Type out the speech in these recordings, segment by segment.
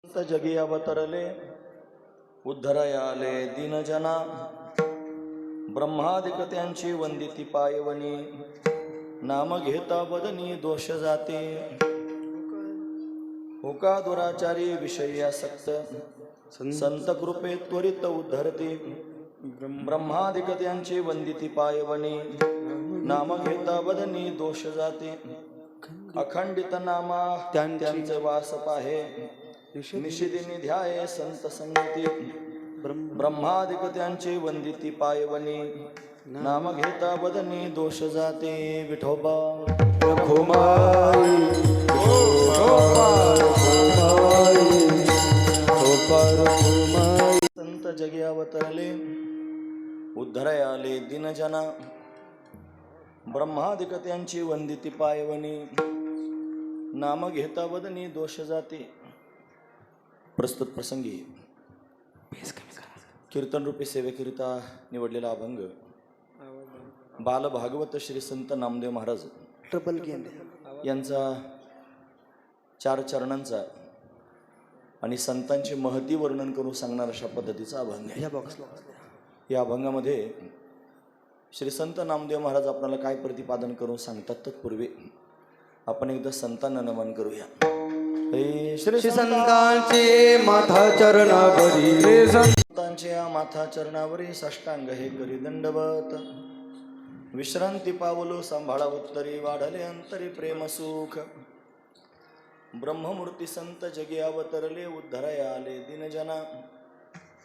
संत जगी अवतरले उद्धराया आले दीनजना ब्रह्मादिक त्यांची वंदिती पायवनी नाम घेता बदनी दोष जाते होका दुराचारी विषयासक्त संत कृपे त्वरित उद्धरते ब्रह्मादिक त्यांची वंदिती पायवनी नाम घेता बदनी दोष जाते अखंडित नामा त्यांचे वास पाहे निशिदिनी ध्याये संत संगती ब्रह्मादिक त्यांचे वंदिती पायवनी नाम घेता बदनी दोष जाते विठोबा रखुमाई संत जगी अवतरले उद्धराया आले दीनजना ब्रह्मादिक त्यांची वंदिती पायवनी नाम घेता बदनी दोष जाते. प्रस्तुत प्रसंगी कीर्तन रूपी सेवेकरिता निवडलेला अभंग बाल भागवत श्री संत नामदेव महाराज यांचा 4 चरणांचा आणि संतांचे महती वर्णन करून सांगणार अशा पद्धतीचा अभंग आहे. या अभंगामध्ये श्री संत नामदेव महाराज आपल्याला काय प्रतिपादन करून सांगतात तत्पूर्वी आपण एकदा संतांना नमन करूया. श्री संतांचे माथा चरणावरी रे संतांचे माथा चरणावरी साष्टांग हे करी दंडवत विश्रांती पावलो सांभाळा उत्तरी वाढले अंतरी प्रेम सुख ब्रह्ममूर्ती संत जगी अवतरले उद्धराया आले दीनजना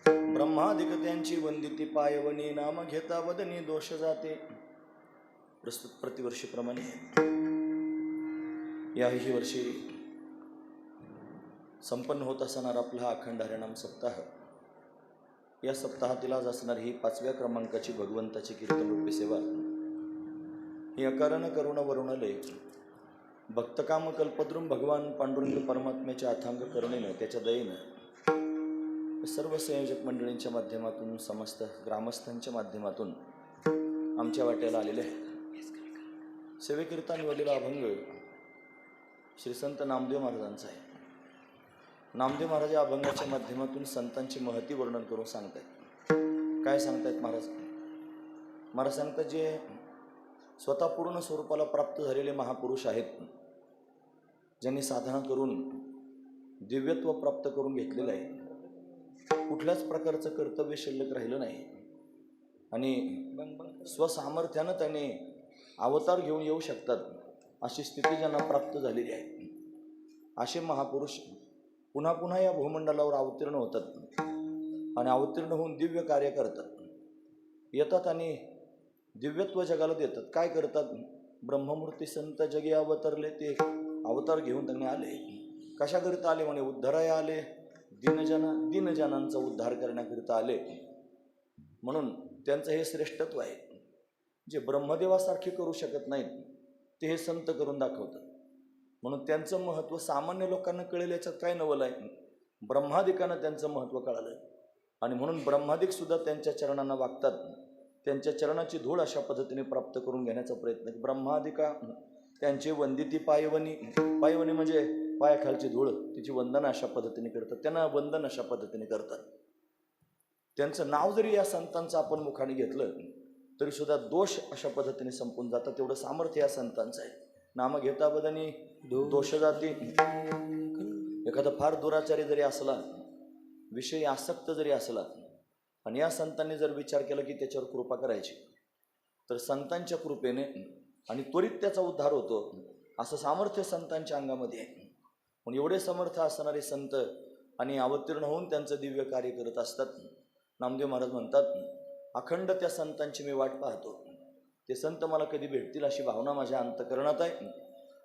ब्रह्मादिक त्यांची वंदिती पायवनी नाम घेता वदनी दोष जाते. प्रस्तुत प्रतिवर्षीप्रमाणे याही वर्षी संपन्न होत असणार आपला हा अखंड हरिनाम सप्ताह. या सप्ताहातील आज असणारी ही 5व्या क्रमांकाची भगवंताची कीर्तन रूपी सेवा ही अकारण करुण वरुणले भक्तकाम कल्पद्रुम भगवान पांडुरंग परमात्म्याच्या अथांग करुणेनं त्याच्या दयेनं सर्व संयोजक मंडळींच्या माध्यमातून समस्त ग्रामस्थांच्या माध्यमातून आमच्या वाट्याला आलेले आहे. सेवेकरिता निवडलेला अभंग श्री संत नामदेव महाराजांचा आहे. नामदेव महाराज या अभंगाच्या माध्यमातून संतांची महती वर्णन करून सांगतायत. काय सांगतायत महाराज? महाराज सांगतात जे स्वतः पूर्ण स्वरूपाला प्राप्त झालेले महापुरुष आहेत, ज्यांनी साधना करून दिव्यत्व प्राप्त करून घेतलेलं आहे, कुठल्याच प्रकारचं कर्तव्य शिल्लक राहिलं नाही आणि स्वसामर्थ्यानं त्याने अवतार घेऊन येऊ शकतात अशी स्थिती ज्यांना प्राप्त झालेली आहे, असे महापुरुष पुन्हा पुन्हा या भूमंडलावर अवतीर्ण होतात आणि अवतीर्ण होऊन दिव्य कार्य करतात, येतात आणि दिव्यत्व जगाला देतात. काय करतात? ब्रह्ममूर्ती संत जगी अवतरले, ते अवतार घेऊन त्यांनी आले. कशाकरिता आले? म्हणे उद्धराया आले दीनजनांचा उद्धार करण्याकरिता आले. म्हणून त्यांचं हे श्रेष्ठत्व आहे. जे ब्रह्मदेवासारखे करू शकत नाहीत ते हे संत करून दाखवतात. म्हणून त्यांचं महत्त्व सामान्य लोकांना कळेल याच्यात काय नवल आहे. ब्रह्मादिकांना त्यांचं महत्त्व कळालं आणि म्हणून ब्रह्मादिक सुद्धा त्यांच्या चरणांना वागतात. त्यांच्या चरणाची धूळ अशा पद्धतीने प्राप्त करून घेण्याचा प्रयत्न. ब्रह्मादिका त्यांची वंदिती पायवनी, पायवनी म्हणजे पायाखालची धूळ, तिची वंदना अशा पद्धतीने करतात, त्यांना वंदन अशा पद्धतीने करतात. त्यांचं नाव जरी या संतांचं आपण मुखाने घेतलं तरी सुद्धा दोष अशा पद्धतीने संपून जातात. तेवढं सामर्थ्य या संतांचं आहे. नाम घेता बदनी दोष जाती. एखादा फार दुराचारी जरी असला, विषयी आसक्त जरी असला आणि या संतांनी जर विचार केला की त्याच्यावर कृपा करायची, तर संतांच्या कृपेने आणि त्वरित त्याचा उद्धार होतो असं सामर्थ्य संतांच्या अंगामध्ये आहे. म्हणून एवढे समर्थ असणारे संत आणि अवतीर्ण होऊन त्यांचं दिव्य कार्य करत असतात. नामदेव महाराज म्हणतात, अखंड त्या संतांची मी वाट पाहतो. ते संत मला कधी भेटतील अशी भावना माझ्या अंतकरणात आहे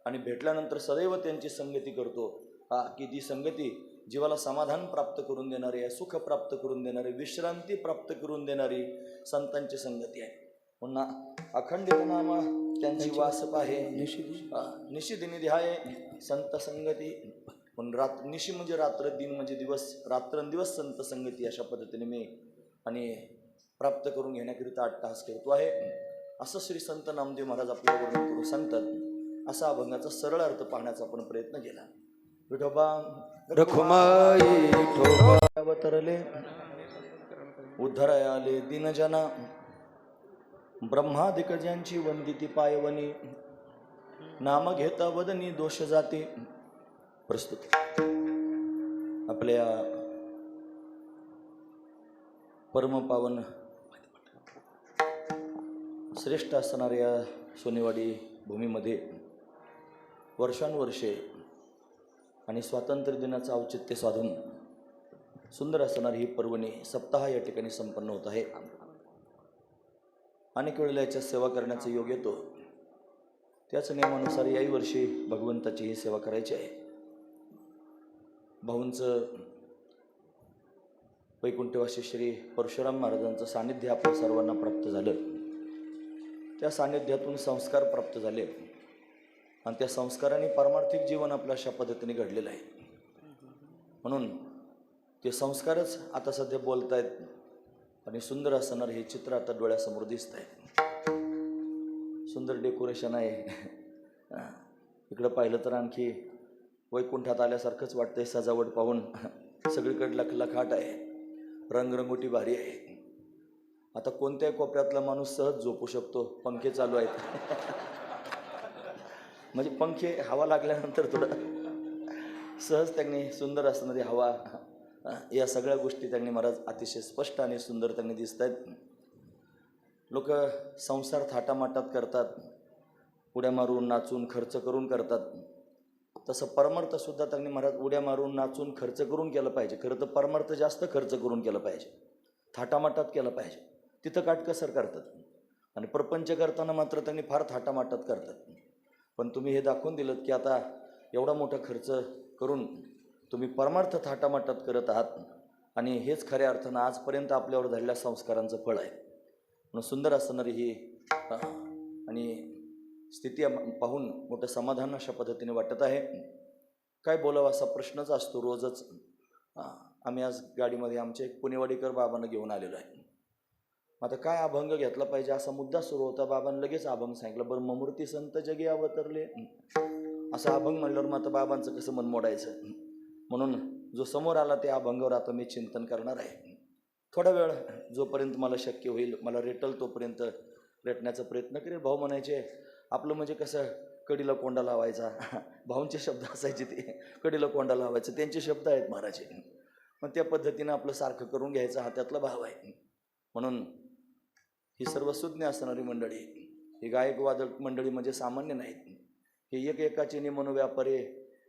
आणि भेटल्यानंतर सदैव त्यांची संगती करतो. की ती संगती जीवाला समाधान प्राप्त करून देणारी आहे, सुख प्राप्त करून देणारी, विश्रांती प्राप्त करून देणारी संतांची संगती आहे. पुन्हा अखंडित नामा त्यांची वास पाहे निशिदिनी ध्याये संत संगती. पण निशी म्हणजे रात्र, दिन म्हणजे दिवस, रात्रंदिवस संत संगती अशा पद्धतीने मी आणि प्राप्त करून घेण्याकरिता अट्टहास करतो आहे असं श्री संत नामदेव महाराज आपल्याला वर्णन करून सांगतात. असा अभंगाचा सरळ अर्थ पाहण्याचा आपण प्रयत्न केला. विठोबा रखुमाई ठोबा अवतरले उद्धराय आले दीनजना ब्रह्मादिक ज्यांची वंदिती पायवनी नाम घेता वदनी दोष जाते. प्रस्तुत आपल्या परमपावन श्रेष्ठ असणाऱ्या सोनेवाडी भूमीमध्ये वर्षानुवर्षे आणि स्वातंत्र्य दिनाचं औचित्य साधून सुंदर असणारी ही पर्वणी सप्ताह या ठिकाणी संपन्न होत आहे. अनेक वेळेला याच्या सेवा करण्याचा योग येतो. त्याच नियमानुसार याही वर्षी भगवंताची ही सेवा करायची आहे. भाऊंचं वैकुंठवासी श्री परशुराम महाराजांचं सानिध्य आपल्या सर्वांना प्राप्त झालं. त्या सानिध्यातून संस्कार प्राप्त झाले आणि त्या संस्काराने पारमार्थिक जीवन आपल्या अशा पद्धतीने घडलेलं आहे. म्हणून ते संस्कारच आता सध्या बोलत आहेत आणि सुंदर असणार हे चित्र आता डोळ्यासमोर दिसत आहे. सुंदर डेकोरेशन आहे. इकडं पाहिलं तर आणखी वैकुंठात आल्यासारखंच वाटतंय. सजावट पाहून सगळीकडे लखलखाट आहे. रंगरंगोटी भारी आहे. आता कोणत्याही कोपऱ्यातला माणूस सहज झोपू शकतो. पंखे चालू आहेत. म्हणजे पंखे हवा लागल्यानंतर थोडं सहज त्यांनी सुंदर असणारी हवा या सगळ्या गोष्टी त्यांनी महाराज अतिशय स्पष्ट आणि सुंदर त्यांनी दिसत आहेत. लोक संसार थाटामाटात करतात, उड्या मारून नाचून खर्च करून करतात. तसं परमार्थसुद्धा त्यांनी महाराज उड्या मारून नाचून खर्च करून केलं पाहिजे. खरं तर परमार्थ जास्त खर्च करून केलं पाहिजे, थाटामाटात केलं पाहिजे. तिथं काटकसर करतात आणि प्रपंच करताना मात्र त्यांनी फार थाटामाटात करतात. पण तुम्ही हे दाखवून दिलं की आता एवढा मोठा खर्च करून तुम्ही परमार्थ थाटामाटात करत आहात आणि हेच खऱ्या अर्थानं आजपर्यंत आपल्यावर झालेल्या संस्कारांचं फळ आहे. म्हणून सुंदर असणारी ही आणि स्थिती पाहून मोठं समाधान अशा पद्धतीने वाटत आहे. काय बोलावं असा प्रश्नच असतो रोजच. आम्ही आज गाडीमध्ये आमचे एक पुणेवाडीकर बाबांना घेऊन आलेलो आहे. आता काय अभंग घेतला पाहिजे असा मुद्दा सुरू होता. बाबांनी लगेच अभंग सांगितलं. बरं ममूर्ती संत जगी अवतरले असा अभंग म्हणल्यावर मग आता बाबांचं कसं मन मोडायचं. म्हणून जो समोर आला त्या अभंगावर आता मी चिंतन करणार आहे. थोडा वेळ जोपर्यंत मला शक्य होईल, मला रेटल तोपर्यंत रेटण्याचा प्रयत्न करेल. भाऊ म्हणायचे आपलं म्हणजे कसं कडीला कोंडा लावायचा. भाऊंचे शब्द असायचे ते कडीला कोंडा लावायचं. त्यांचे शब्द आहेत महाराज. मग त्या पद्धतीनं आपलं सारखं करून घ्यायचा हा त्यातला भाव आहे. म्हणून ही सर्व सुज्ञ असणारी मंडळी, ही गायक वादक मंडळी म्हणजे सामान्य नाहीत. हे एक एकाचे मनोव्यापारे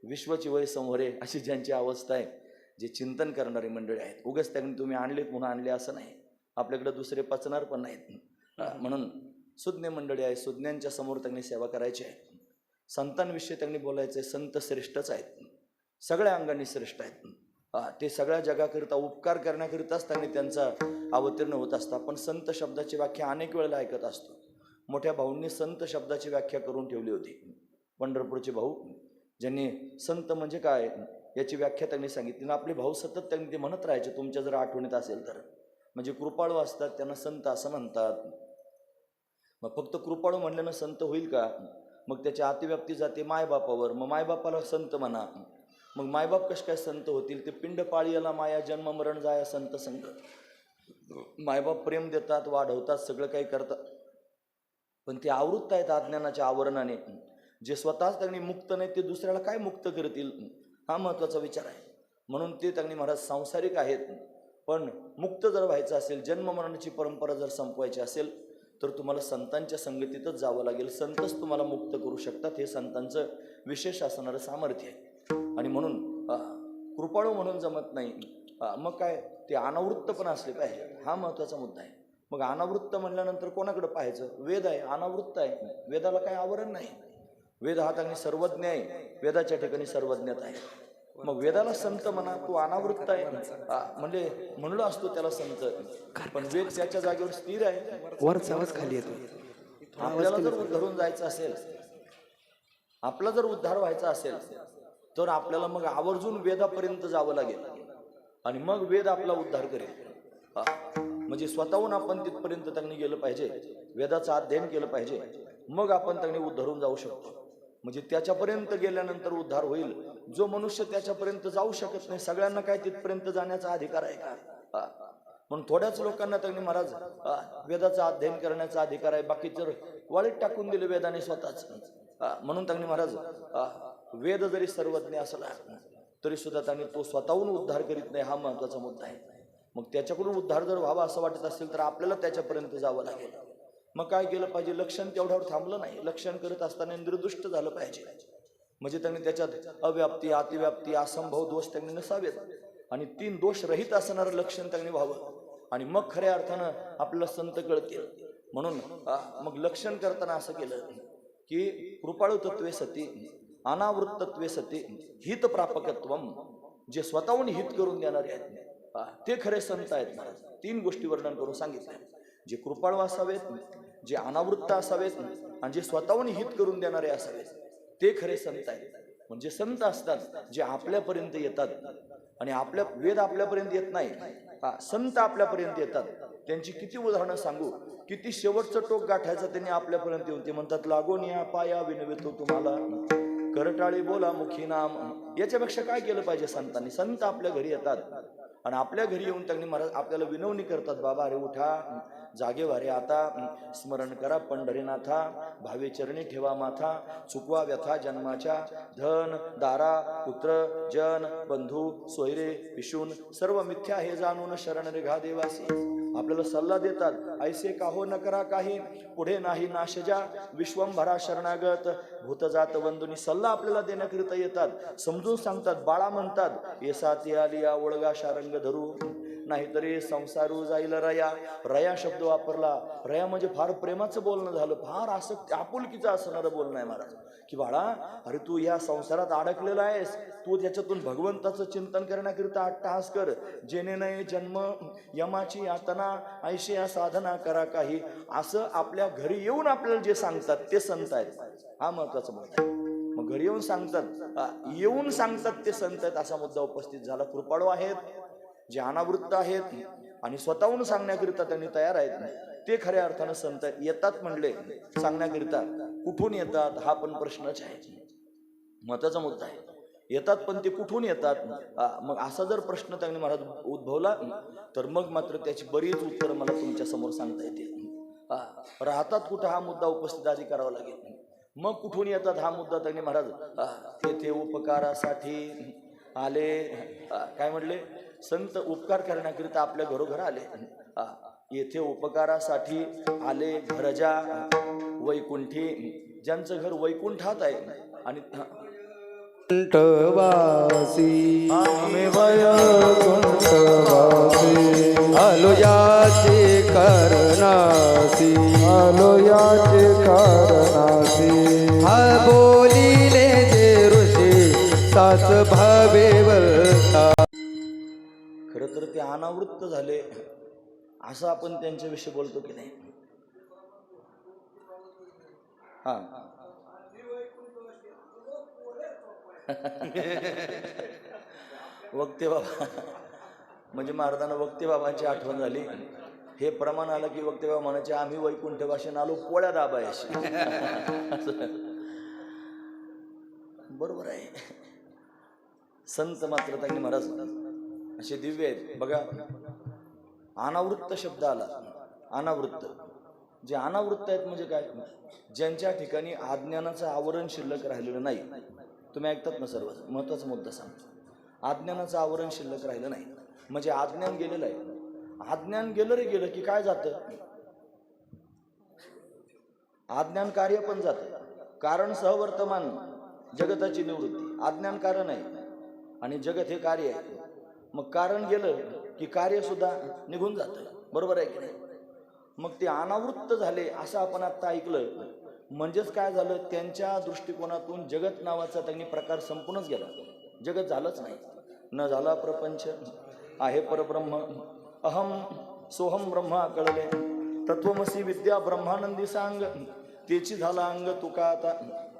विश्वची वय समोरे अशी ज्यांची अवस्था आहे, जे चिंतन करणारी मंडळी आहेत. उगाच त्यांनी तुम्ही आणलेत म्हणून आणले असं नाही. आपल्याकडे दुसरे पचणार पण नाहीत. म्हणून सुज्ञ मंडळी आहे. सुज्ञांच्या समोर त्यांनी सेवा करायची आहे. संतांविषयी त्यांनी बोलायचं आहे. संत श्रेष्ठच आहेत, सगळ्या अंगाने श्रेष्ठ आहेत. ते सगळ्या जगाकरिता उपकार करण्याकरिताच त्यांनी त्यांचा अवतीर्ण होत असतात. पण संत शब्दाची व्याख्या अनेक वेळेला ऐकत असतो. मोठ्या भाऊंनी संत शब्दाची व्याख्या करून ठेवली होती. पंढरपूरचे भाऊ ज्यांनी संत म्हणजे काय याची व्याख्या त्यांनी सांगितली. आपले भाऊ सतत त्यांनी ते म्हणत राहायचे. तुमच्या जर आठवणीत असेल तर, म्हणजे कृपाळू असतात त्यांना संत असं म्हणतात. मग फक्त कृपाळू म्हणल्यानं संत होईल का? मग त्याची अतिव्याप्ती जाते मायबापावर. मग मायबापाला संत म्हणा. मग मायबाप कसे काय संत होतील? ते पिंड पाळीला माया जन्म मरण जाया संत संग. मायबाप प्रेम देतात, वाढवतात, सगळं काही करतात, पण ते आवृत्त आहेत अज्ञानाच्या आवरणाने. जे स्वतःच त्यांनी मुक्त नाही ते दुसऱ्याला काय मुक्त करतील, हा महत्त्वाचा विचार आहे. म्हणून ते त्यांनी महाराज सांसारिक आहेत. पण मुक्त जर व्हायचं असेल, जन्ममरणाची परंपरा जर संपवायची असेल तर तुम्हाला संतांच्या संगतीतच जावं लागेल. संतच तुम्हाला मुक्त करू शकतात. हे संतांचं विशेष असणारं सामर्थ्य आहे. आणि म्हणून कृपाळू म्हणून जमत नाही. मग काय ते अनावृत्त पण असले पाहिजे, हा महत्त्वाचा मुद्दा आहे. मग अनावृत्त म्हणल्यानंतर कोणाकडे पाहायचं? वेद आहे, अनावृत्त आहे. वेदाला काय आवरण नाही. वेद हा त्यांनी सर्वज्ञ आहे. वेदाच्या ठिकाणी सर्वज्ञता आहे. मग वेदाला संत म्हणा, तो अनावृत्त आहे म्हणजे म्हणलो असतो त्याला संत. पण वेद त्याच्या जागेवर स्थिर आहे. वरचा आवाज खाली येतो. आपल्याला जर उद्धरून जायचं असेल, आपला जर उद्धार व्हायचा असेल तर आपल्याला मग आवर्जून वेदापर्यंत जावं लागेल आणि मग वेद आपला उद्धार करेल. म्हणजे स्वतःहून आपण तिथपर्यंत त्यांनी गेलं पाहिजे, वेदाचं अध्ययन केलं पाहिजे, मग आपण त्यांनी उद्धरून जाऊ शकतो. म्हणजे त्याच्यापर्यंत गेल्यानंतर उद्धार होईल. जो मनुष्य त्याच्यापर्यंत जाऊ शकत नाही, सगळ्यांना काय तिथपर्यंत जाण्याचा अधिकार आहे का? म्हणून थोड्याच लोकांना त्यांनी महाराज वेदाचा अध्ययन करण्याचा अधिकार आहे, बाकीचं वाळीत टाकून दिले वेदाने स्वतःच. म्हणून त्यांनी महाराज वेद जरी सर्वज्ञ असला तरी सुद्धा त्यांनी तो स्वतःहून उद्धार करीत नाही, हा महत्वाचा मुद्दा आहे. मग त्याच्याकडून उद्धार जर व्हावा असं वाटत असेल तर आपल्याला त्याच्यापर्यंत जावं लागेल. मग काय केलं पाहिजे? लक्षण तेवढ्यावर थांबलं नाही, लक्षण करत असताना निर्दुष्ट झालं पाहिजे. म्हणजे त्यांनी त्याच्यात अव्याप्ती, अतिव्याप्ती, असंभव दोष त्यांनी नसावेत आणि 3 दोष रहित असणारं लक्षण त्यांनी व्हावं आणि मग खऱ्या अर्थानं आपल्याला संत कळतील. म्हणून मग लक्षण करताना असं केलं की कृपाळू तत्वे सती, अनावृत्तत्वे सती, हित प्रापकत्वम. जे स्वतःहून हित करून देणारे आहेत ते खरे संत आहेत महाराज. 3 गोष्टी वर्णन करून सांगितल्या. जे कृपाळू असावेत, जे अनावृत्त असावेत आणि जे स्वतःहून हित करून देणारे असावेत ते खरे संत आहेत. म्हणजे संत असतात जे आपल्यापर्यंत येतात आणि आपल्या वेद आपल्यापर्यंत येत नाही, संत आपल्यापर्यंत येतात. त्यांची किती उदाहरणं सांगू, किती शेवटचं टोक गाठायचं त्यांनी आपल्यापर्यंत येऊन. ते म्हणतात लागून या पाया विनवितो तुम्हाला, करटाळी बोला मुखी नाम. याच्यापेक्षा काय केलं पाहिजे संतांनी? संत आपल्या घरी येतात आणि आपल्या घरी येऊन त्यांनी महाराज आपल्याला विनवणी करतात. बाबा अरे उठा, जागे वारे आता, स्मरण करा पंढरीनाथा, भावे चरणी ठेवा माथा, चुकवा व्यथा जन्माच्या, धन दारा पुत्र जन बंधू सोयरे विशून सर्व मिथ्या हे जाणून शरण रेघा देवासी. आपल्याला सल्ला देतात, ऐसे काहो न करा काही, पुढे नाही नाशजा, विश्वंभरा शरणागत भूतजात वंदुनी. सल्ला आपल्याला देण्याकरिता येतात, समजून सांगतात. बाळा म्हणतात येसा ती आली या ओळगा शारंग धरू, नाहीतरी संसारू जाईल रया. रया शब्द वापरला. रया म्हणजे फार प्रेमाचं बोलणं झालं, फार आसक्ती आपुलकीचं असणारं बोलणं आहे महाराज. की बाळा अरे तू या संसारात अडकलेला आहेस, तू त्याच्यातून भगवंताचं चिंतन करण्याकरिता अट्टहास कर. जेणे नये जन्म यमाची यातना, ऐशी या साधना करा काही. असं आपल्या घरी येऊन आपल्याला जे सांगतात ते संत आहेत. हा महत्वाचा मुद्दा आहे. मग घरी येऊन सांगतात, येऊन सांगतात ते संत आहेत, असा मुद्दा उपस्थित झाला. कृपाळू आहेत, जे अनावृत्त आहेत आणि स्वतःहून सांगण्याकरिता त्यांनी तयार आहेत, ते खऱ्या अर्थानं संत आहेत. येतात म्हणले सांगण्याकरिता, कुठून येतात हा पण प्रश्नच आहे, महत्वाचा मुद्दा आहे. येतात पण ते कुठून येतात? मग असा जर प्रश्न त्यांनी महाराज उद्भवला तर मग मात्र त्याची बरीच उत्तरं मला तुमच्या समोर सांगता येतील. राहतात कुठं हा मुद्दा उपस्थित आधी करावा लागेल. मग कुठून येतात हा मुद्दा त्यांनी महाराज तेथे उपकारासाठी आले. काय म्हणले? संत उपकार करण्याकरिता आपल्या घरोघर आले. येथे उपकारासाठी आले घरजा वैकुंठी. ज्यांचं घर वैकुंठात आहे आणि कुंठवासी आम्ही वैकुंठवासी, आलो याचे कारणासी, आलो याचे कारणासी. हा बोलिले जे ऋषी साच भावे वर्ता. खरं तर ते अनावृत्त झाले असं आपण त्यांच्याविषयी बोलतो की नाही? हा वक्ते बाबा म्हणजे महाराजांना वक्ते बाबांची आठवण झाली. हे प्रमाण आलं की वक्ते बाबा म्हणायचे आम्ही वैकुंठवाशी आलो पोळ्या दाबायशी. बरोबर आहे. संत मात्र त्यांनी महाराज असे दिव्य आहेत. बघा अनावृत्त शब्द आला. अनावृत्त, जे अनावृत्त आहेत म्हणजे काय? ज्यांच्या ठिकाणी अज्ञानाचं आवरण शिल्लक राहिलेलं नाही. तुम्ही ऐकतात ना सर्व? महत्वाचा मुद्दा सांगतो. अज्ञानाचं आवरण शिल्लक राहिलं नाही म्हणजे अज्ञान गेलेलं आहे. अज्ञान गेलं रे गेलं की काय जातं? अज्ञान कार्य पण जातं. कारण सहवर्तमान जगताची निवृत्ती. अज्ञान कारण आहे आणि जगत हे कार्य आहे. मग कारण गेलं की कार्य सुद्धा निघून जातं. बरोबर आहे की नाही? मग ते अनावृत्त झाले असं आपण आता ऐकलं. म्हणजेच काय झालं? त्यांच्या दृष्टिकोनातून जगत नावाचा त्यांनी प्रकार संपूर्णच गेला. जगत झालंच नाही. न झाला प्रपंच, आहे परब्रह्म, अहम सोहम ब्रह्मा कळले, तत्वमसी विद्या ब्रह्मानंदी सांग, तेची झाला अंग तुका आता.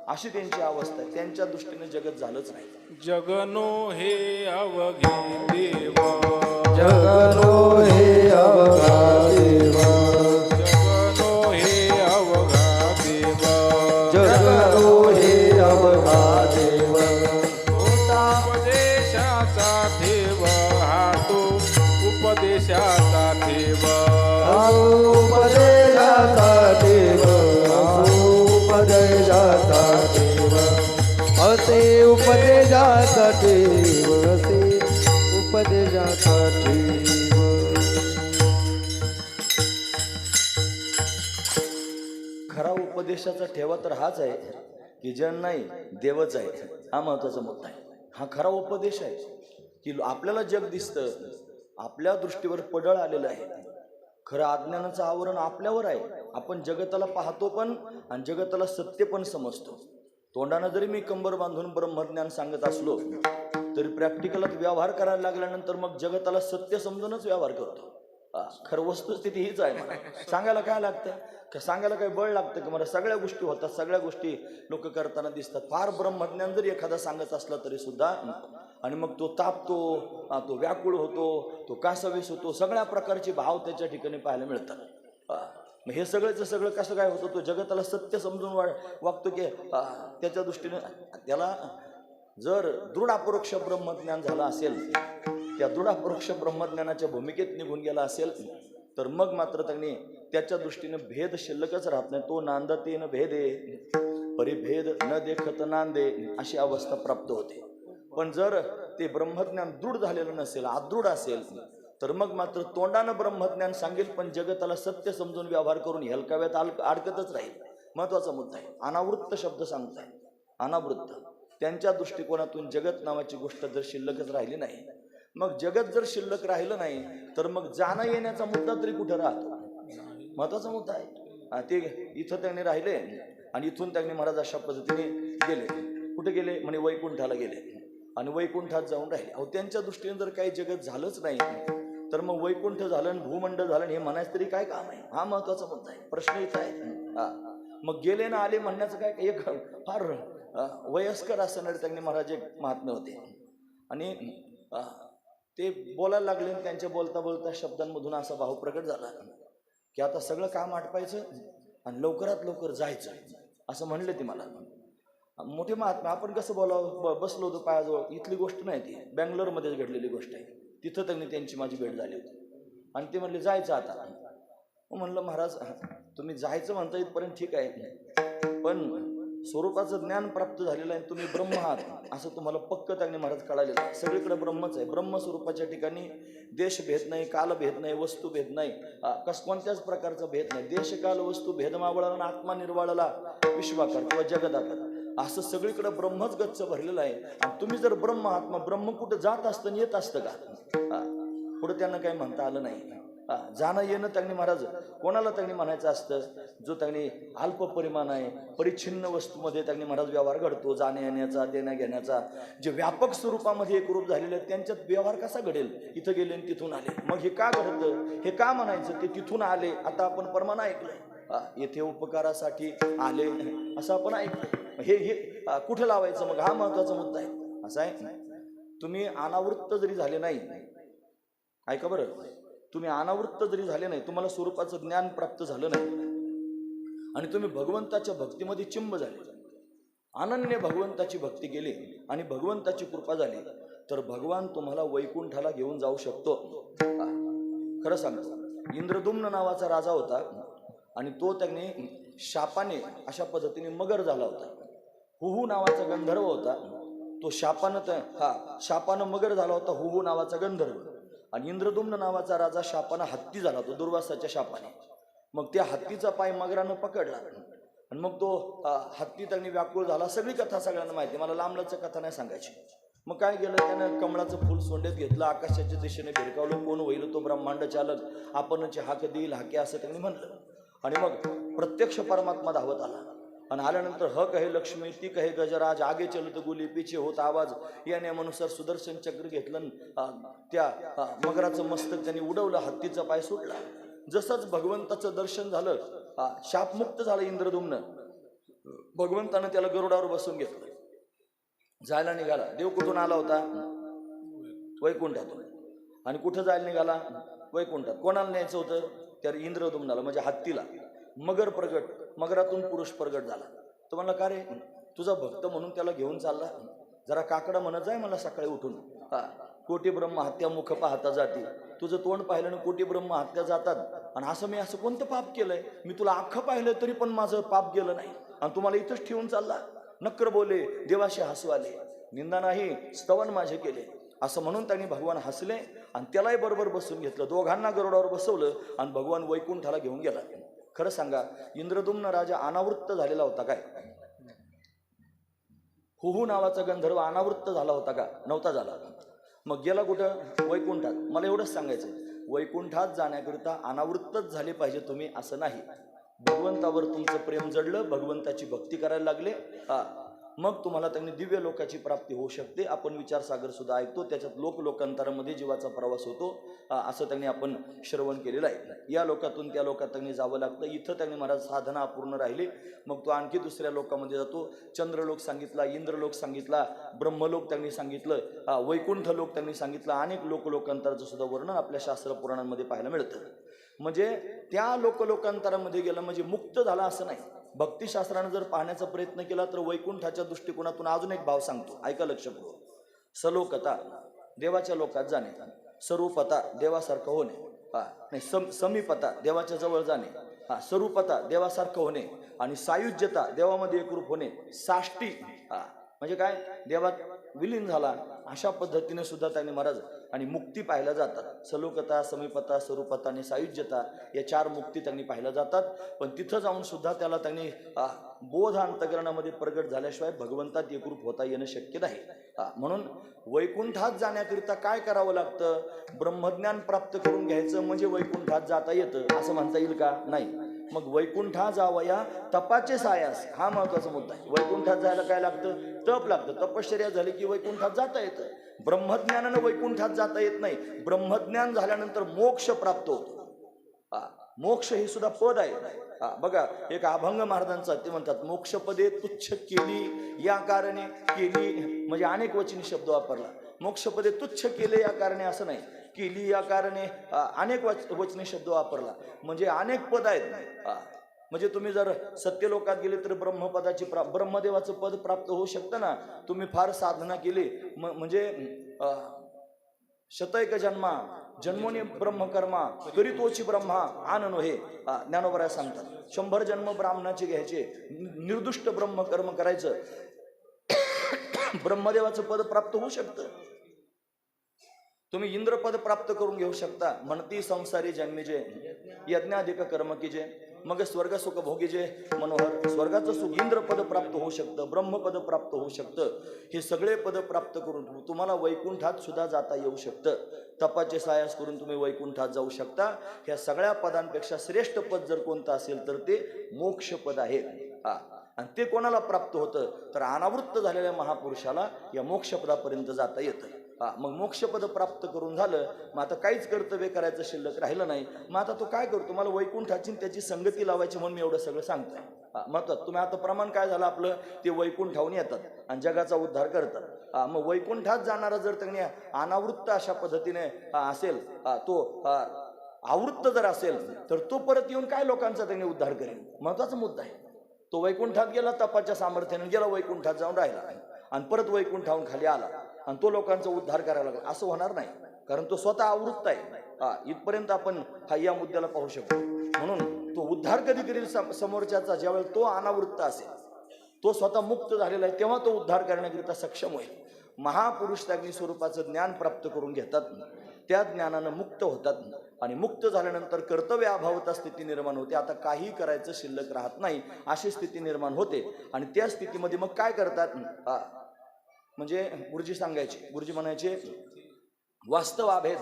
अशी त्यांची अवस्था आहे. त्यांच्या दृष्टीने जगत झालंच नाही. जगनो हे अवघे देवा, जगनो हे अवघा देवा, जगनो हे अवघा देवा, जगनो हे अवघा उपदेशासाठी वसे उपदेशासाठी खरा उपदेशाचा ठेवा तर हाच आहे की जन नाही देवच आहे. हा महत्वाचा मुद्दा आहे. हा खरा उपदेश आहे की आपल्याला जग दिसतं, आपल्या दृष्टीवर पडळ आलेलं आहे. खरं अज्ञानाचं आवरण आपल्यावर आहे. आपण जगताला पाहतो पण आणि जगताला सत्य पण समजतो. तोंडानं जरी मी कंबर बांधून ब्रह्मज्ञान सांगत असलो तरी प्रॅक्टिकलात व्यवहार करायला लागल्यानंतर मग जगताला सत्य समजूनच व्यवहार करतो. खरं वस्तुस्थिती हीच आहे. मला सांगायला काय लागतं, सांगायला काय बळ लागतं की मला सगळ्या गोष्टी होतात, सगळ्या गोष्टी लोक करताना दिसतात. फार ब्रह्मज्ञान जरी एखादा सांगत असला तरी सुद्धा आणि मग तो तापतो, तो व्याकुळ होतो, तो कासावीस होतो, सगळ्या प्रकारचे भाव त्याच्या ठिकाणी पाहायला मिळतात. मग हे सगळंच सगळं कसं काय होतं, तो जगताला सत्य समजून वागतो की त्याच्या दृष्टीने त्याला जर दृढ अपरोक्ष ब्रह्मज्ञान झालं असेल, त्या दृढ अपरोक्ष ब्रह्मज्ञानाच्या भूमिकेत निघून गेला असेल तर मग मात्र त्यांनी त्याच्या दृष्टीने भेद शिल्लकच राहत नाही. तो नांदते न भेदे परिभेद न देखत नांदे अशी अवस्था प्राप्त होते. पण जर ते ब्रह्मज्ञान दृढ झालेलं नसेल, अदृढ असेल तर मग मात्र तोंडानं ब्रह्मज्ञान सांगेल पण जगताला सत्य समजून व्यवहार करून हेलकाव्यात अडकतच राहील. महत्वाचा मुद्दा आहे. अनावृत्त शब्द सांगताय, अनावृत्त. त्यांच्या दृष्टिकोनातून जगत नावाची गोष्ट जर शिल्लकच राहिली नाही, मग जगत जर शिल्लक राहिलं नाही तर मग जाणं येण्याचा मुद्दा तरी कुठं राहतो. महत्वाचा मुद्दा आहे. ते इथं त्यांनी राहिले आणि इथून त्यांनी महाराज अशा पद्धतीने गेले. कुठे गेले म्हणे वैकुंठाला गेले आणि वैकुंठात जाऊन राहिले. अहो त्यांच्या दृष्टीने जर काही जगत झालंच नाही तर मग वैकुंठ झालं, भूमंडळ झालं हे म्हणायचं तरी काय काम आहे. हा महत्वाचा मुद्दा आहे. प्रश्न इथं आहे. मग गेले ना आले म्हणण्याचं काय, एक फार वयस्कर असणारे त्यांनी महाराज एक महात्मे होते आणि ते बोलायला लागले. त्यांच्या बोलता बोलता शब्दांमधून असा भाव प्रकट झाला की आता सगळं काम आटपायचं आणि लवकरात लवकर जायचं असं म्हणले ते मला. मोठे महात्मा, आपण कसं बोलावं, बसलो होतो पायाजवळ. इथली गोष्ट नाही, ती बँगलोरमध्येच घडलेली गोष्ट आहे. तिथं त्यांची माझी भेट झाली होती आणि ते म्हणले जायचं आता. म्हणलं महाराज तुम्ही जायचं म्हणता इथपर्यंत ठीक आहे, पण स्वरूपाचं ज्ञान प्राप्त झालेलं आहे, तुम्ही ब्रह्म आहात असं तुम्हाला पक्क त्यांनी महाराज कळालेलं आहे. सगळीकडे ब्रह्मच आहे. ब्रह्मस्वरूपाच्या ठिकाणी देश भेद नाही, काल भेद नाही, वस्तू भेद नाही, कोणत्याच प्रकारचा भेद नाही. देश काल वस्तू भेद मावळला, आत्मा निर्वाळला, विश्वाकार किंवा जगदाकार असं सगळीकडे ब्रह्मच गच्च भरलेलं आहे. आणि तुम्ही जर ब्रह्म आहात, मग ब्रह्म कुठं जात असतं आणि येत असतं का? पुढे त्यांना काही म्हणता आलं नाही. जाणं येणं त्यांनी महाराज कोणाला त्यांनी म्हणायचं असतं, जो त्यांनी अल्प परिमाण आहे, परिच्छिन्न वस्तूमध्ये त्यांनी महाराज व्यवहार घडतो, जाण्या येण्याचा, देण्या घेण्याचा. जे व्यापक स्वरूपामध्ये एकरूप झालेले आहेत त्यांच्यात व्यवहार कसा घडेल? इथं गेले आणि तिथून आले. मग हे का घडतं, हे का म्हणायचं? ते तिथून आले. आता आपण प्रमाण ऐकलंय, येथे उपकारासाठी आले असं आपण ऐकलंय. हे कुठं लावायचं? मग हा महत्वाचा मुद्दा आहे. असा आहे, तुम्ही अनावृत्त जरी झाले नाही, ऐका बरं, तुम्ही अनावृत्त जरी झाले नाही, तुम्हाला स्वरूपाचं ज्ञान प्राप्त झालं नाही आणि तुम्ही भगवंताच्या भक्तीमध्ये चिंब झाले, अनन्य भगवंताची भक्ती केली आणि भगवंताची कृपा झाली, तर भगवान तुम्हाला वैकुंठाला घेऊन जाऊ शकतो. खरं सांगतो, इंद्रदुम्न नावाचा राजा होता आणि तो त्याने शापाने अशा पद्धतीने मगर झाला होता. हुहू नावाचा गंधर्व होता, तो शापानं मगर झाला होता. हुहू नावाचा गंधर्व. आणि इंद्रदुम्न नावाचा राजा शापानं हत्ती झाला होता, दुर्वासाच्या शापाने. मग त्या हत्तीचा पाय मगरानं पकडला आणि मग तो हत्ती त्यांनी व्याकुळ झाला. सगळी कथा सगळ्यांना माहिती, मला लांबलच कथा नाही सांगायची. मग काय केलं, त्यानं कमळाचं फुल सोंडेत घेतलं, आकाशाच्या दिशेने भिरकावलं, कोण होईल तो ब्रह्मांड चालक, आपणच हाक देईल हाके असं त्यांनी म्हणलं. आणि मग प्रत्यक्ष परमात्मा धावत आला आणि आल्यानंतर ह कहे लक्ष्मी, ती कहे गजराज, आगे चलत गुली, पीछे होत आवाज या नियमानुसार सुदर्शन चक्र घेतलं, त्या मगराचं मस्तक त्यांनी उडवलं, हत्तीचा पाय सुटला. जसंच भगवंताचं दर्शन झालं, शापमुक्त झालं इंद्रदुम्न. भगवंतानं त्याला गरुडावर बसून घेतलं, जायला निघाला. देव कुठून आला होता? वैकुंठातून. आणि कुठं जायला निघाला? वैकुंठात. कोणाला न्यायचं होतं? त्या इंद्रदुम्नाला, म्हणजे हत्तीला. मगर प्रगट, मगरातून पुरुष प्रगट झाला. तो म्हणला, का रे, तुझा भक्त म्हणून त्याला घेऊन चालला? जरा काकडा म्हणत जाय मला सकाळी उठून, कोटी ब्रह्म हत्या मुख पाहता जाती. तुझं तोंड पाहिलं ना कोटी ब्रह्म हत्या जातात. आणि असं कोणतं पाप केलंय? मी तुला अख्खं पाहिलं तरी पण माझं पाप गेलं नाही आणि तुम्हाला इथंच ठेवून चालला. नक्कर बोले, देवाशी हसू आले. निंदा नाही, स्तवन माझे केले, असं म्हणून त्यांनी भगवान हसले आणि त्यालाही बरोबर बसून घेतलं. दोघांना गरुडावर बसवलं आणि भगवान वैकुंठाला घेऊन गेला. खरं सांगा, इंद्रदुम्न राजा अनावृत्त झालेला होता काय? हुहू नावाचा गंधर्व अनावृत्त झाला होता का? नव्हता झाला. मग गेला कुठं? वैकुंठात. मला एवढंच सांगायचं, वैकुंठात जाण्याकरिता अनावृत्तच झाले पाहिजे तुम्ही असं नाही. भगवंतावर तुमचं प्रेम जडलं, भगवंताची भक्ती करायला लागले, मग तुम्हाला त्यांनी दिव्य लोकाची प्राप्ती होऊ शकते. आपण विचारसागर सुद्धा ऐकतो, त्याच्यात लोकांतरामध्ये जीवाचा प्रवास होतो, असं त्यांनी आपण श्रवण केलेलं आहे. या लोकातून त्या लोकात त्यांनी जावं लागतं. इथं त्यांनी महाराज साधना अपूर्ण राहिली, मग तो आणखी दुसऱ्या लोकामध्ये जातो. चंद्रलोक सांगितला, इंद्रलोक सांगितला, ब्रह्मलोक त्यांनी सांगितलं, वैकुंठ लोक त्यांनी सांगितलं. अनेक लोकांतराचं सुद्धा वर्णन आपल्या शास्त्र पुराणांमध्ये पाहायला मिळतं. म्हणजे त्या लोकांतरामध्ये गेलं म्हणजे मुक्त झाला असं नाही. भक्तिशास्त्रानं जर पाहण्याचा प्रयत्न केला तर वैकुंठाच्या दृष्टिकोनातून अजून एक भाव सांगतो, ऐका लक्षपूर्वक. सलोकता, देवाच्या लोकात जाणे. स्वरूपता, देवासारखं होणे. नाही, समीपता, देवाच्या जवळ जाणे. स्वरूपता, देवासारखं होणे. आणि सायुज्यता, देवामध्ये एकरूप होणे. साष्टी, म्हणजे काय? देवात विलीन झाला, अशा पद्धतीने सुद्धा त्यांनी महाराज आणि मुक्ती पाहायला जातात. सलोकता, समीपता, स्वरूपता आणि सायुज्यता या 4 मुक्ती त्यांनी पाहायला जातात. पण तिथं जाऊन सुद्धा त्याला त्यांनी बोध अंतकरणामध्ये प्रगट झाल्याशिवाय भगवंतात एकरूप होता येणं शक्य नाही. म्हणून वैकुंठात जाण्याकरिता काय करावं लागतं? ब्रह्मज्ञान प्राप्त करून घ्यायचं म्हणजे वैकुंठात जाता येतं असं म्हणता येईल का? नाही. मग वैकुंठा जावया तपाचे सायास, हा महत्वाचा मुद्दा आहे. वैकुंठात जायला काय लागतं? तप लागतं. तपश्चर्या झाली की वैकुंठात जाता येतं. ब्रह्मज्ञानानं वैकुंठात जाता येत नाही. ब्रह्मज्ञान झाल्यानंतर मोक्ष प्राप्त होतो. मोक्ष हे सुद्धा पद आहे. बघा, एक अभंग महाराजांचा, ते म्हणतात, मोक्षपदे तुच्छ केली या कारणे. केली म्हणजे अनेक वचनी शब्द वापरला. मोक्षपदे तुच्छ केले या कारणे असं नाही, केली या कारणे अनेक वचनी शब्द वापरला. म्हणजे अनेक पद आहेत. म्हणजे तुम्ही जर सत्यलोकात गेले तर ब्रह्मपदाची ब्रह्मदेवाचं पद प्राप्त होऊ शकतं ना. तुम्ही फार साधना केली म्हणजे शतैक जन्मा जन्मोनी ब्रह्मकर्मा करीतोची ब्रह्मा आननो हे ज्ञानोबराय सांगतात. 100 जन्म ब्राह्मणाचे घ्यायचे, निर्दुष्ट ब्रह्मकर्म करायचं, ब्रह्मदेवाचं पद प्राप्त होऊ शकतं. तुम्ही इंद्रपद प्राप्त करून घेऊ शकता. म्हणती संसारी जन्मीजे यज्ञाधिक कर्म कीजे, मग स्वर्ग सुख भोगीजे मनोहर. स्वर्गाचं सुख इंद्रपद प्राप्त होऊ शकतं, ब्रह्मपद प्राप्त होऊ शकतं. हे सगळे पद प्राप्त करून तुम्हाला वैकुंठात सुद्धा जाता येऊ शकतं. तपाचे सायास करून तुम्ही वैकुंठात जाऊ शकता. ह्या सगळ्या पदांपेक्षा श्रेष्ठ पद जर कोणतं असेल तर ते मोक्षपद आहे. आणि ते कोणाला प्राप्त होतं? तर अनावृत्त झालेल्या महापुरुषाला या मोक्षपदापर्यंत जाता येतं. मग मोक्षपद प्राप्त करून झालं, मग आता काहीच कर्तव्य करायचं शिल्लक राहिलं नाही. मग आता तो काय करतो? मला वैकुंठाची त्याची संगती लावायची म्हणून मी एवढं सगळं सांगतोय. म्हणतात तुम्ही आता प्रमाण काय झालं आपलं? ते वैकुंठाहून येतात आणि जगाचा उद्धार करतात. मग वैकुंठात जाणारा जर त्यांनी अनावृत्त अशा पद्धतीने असेल, तो आवृत्त जर असेल तर तो परत येऊन काय लोकांचा त्यांनी उद्धार करेल? महत्वाचा मुद्दा आहे. तो वैकुंठात गेला, तपाच्या सामर्थ्याने गेला, वैकुंठात जाऊन राहिला आणि परत वैकुंठाहून खाली आला आणि तो लोकांचा उद्धार करायला लागला, असं होणार नाही. कारण तो स्वतः आवृत्त आहे. इथपर्यंत आपण या मुद्द्याला पाहू शकतो. म्हणून तो उद्धार कधी करील समोरच्याचा? ज्यावेळेला तो अनावृत्त असेल, तो स्वतः मुक्त झालेला आहे, तेव्हा तो उद्धार करण्याकरिता सक्षम होईल. महापुरुष त्याग्नी स्वरूपाचं ज्ञान प्राप्त करून घेतात, त्या ज्ञानानं मुक्त होतात आणि मुक्त झाल्यानंतर कर्तव्य अभावता स्थिती निर्माण होते. आता काही करायचं शिल्लक राहत नाही, अशी स्थिती निर्माण होते. आणि त्या स्थितीमध्ये मग काय करतात? म्हणजे गुरुजी सांगायचे, गुरुजी म्हणायचे, वास्तव अभेद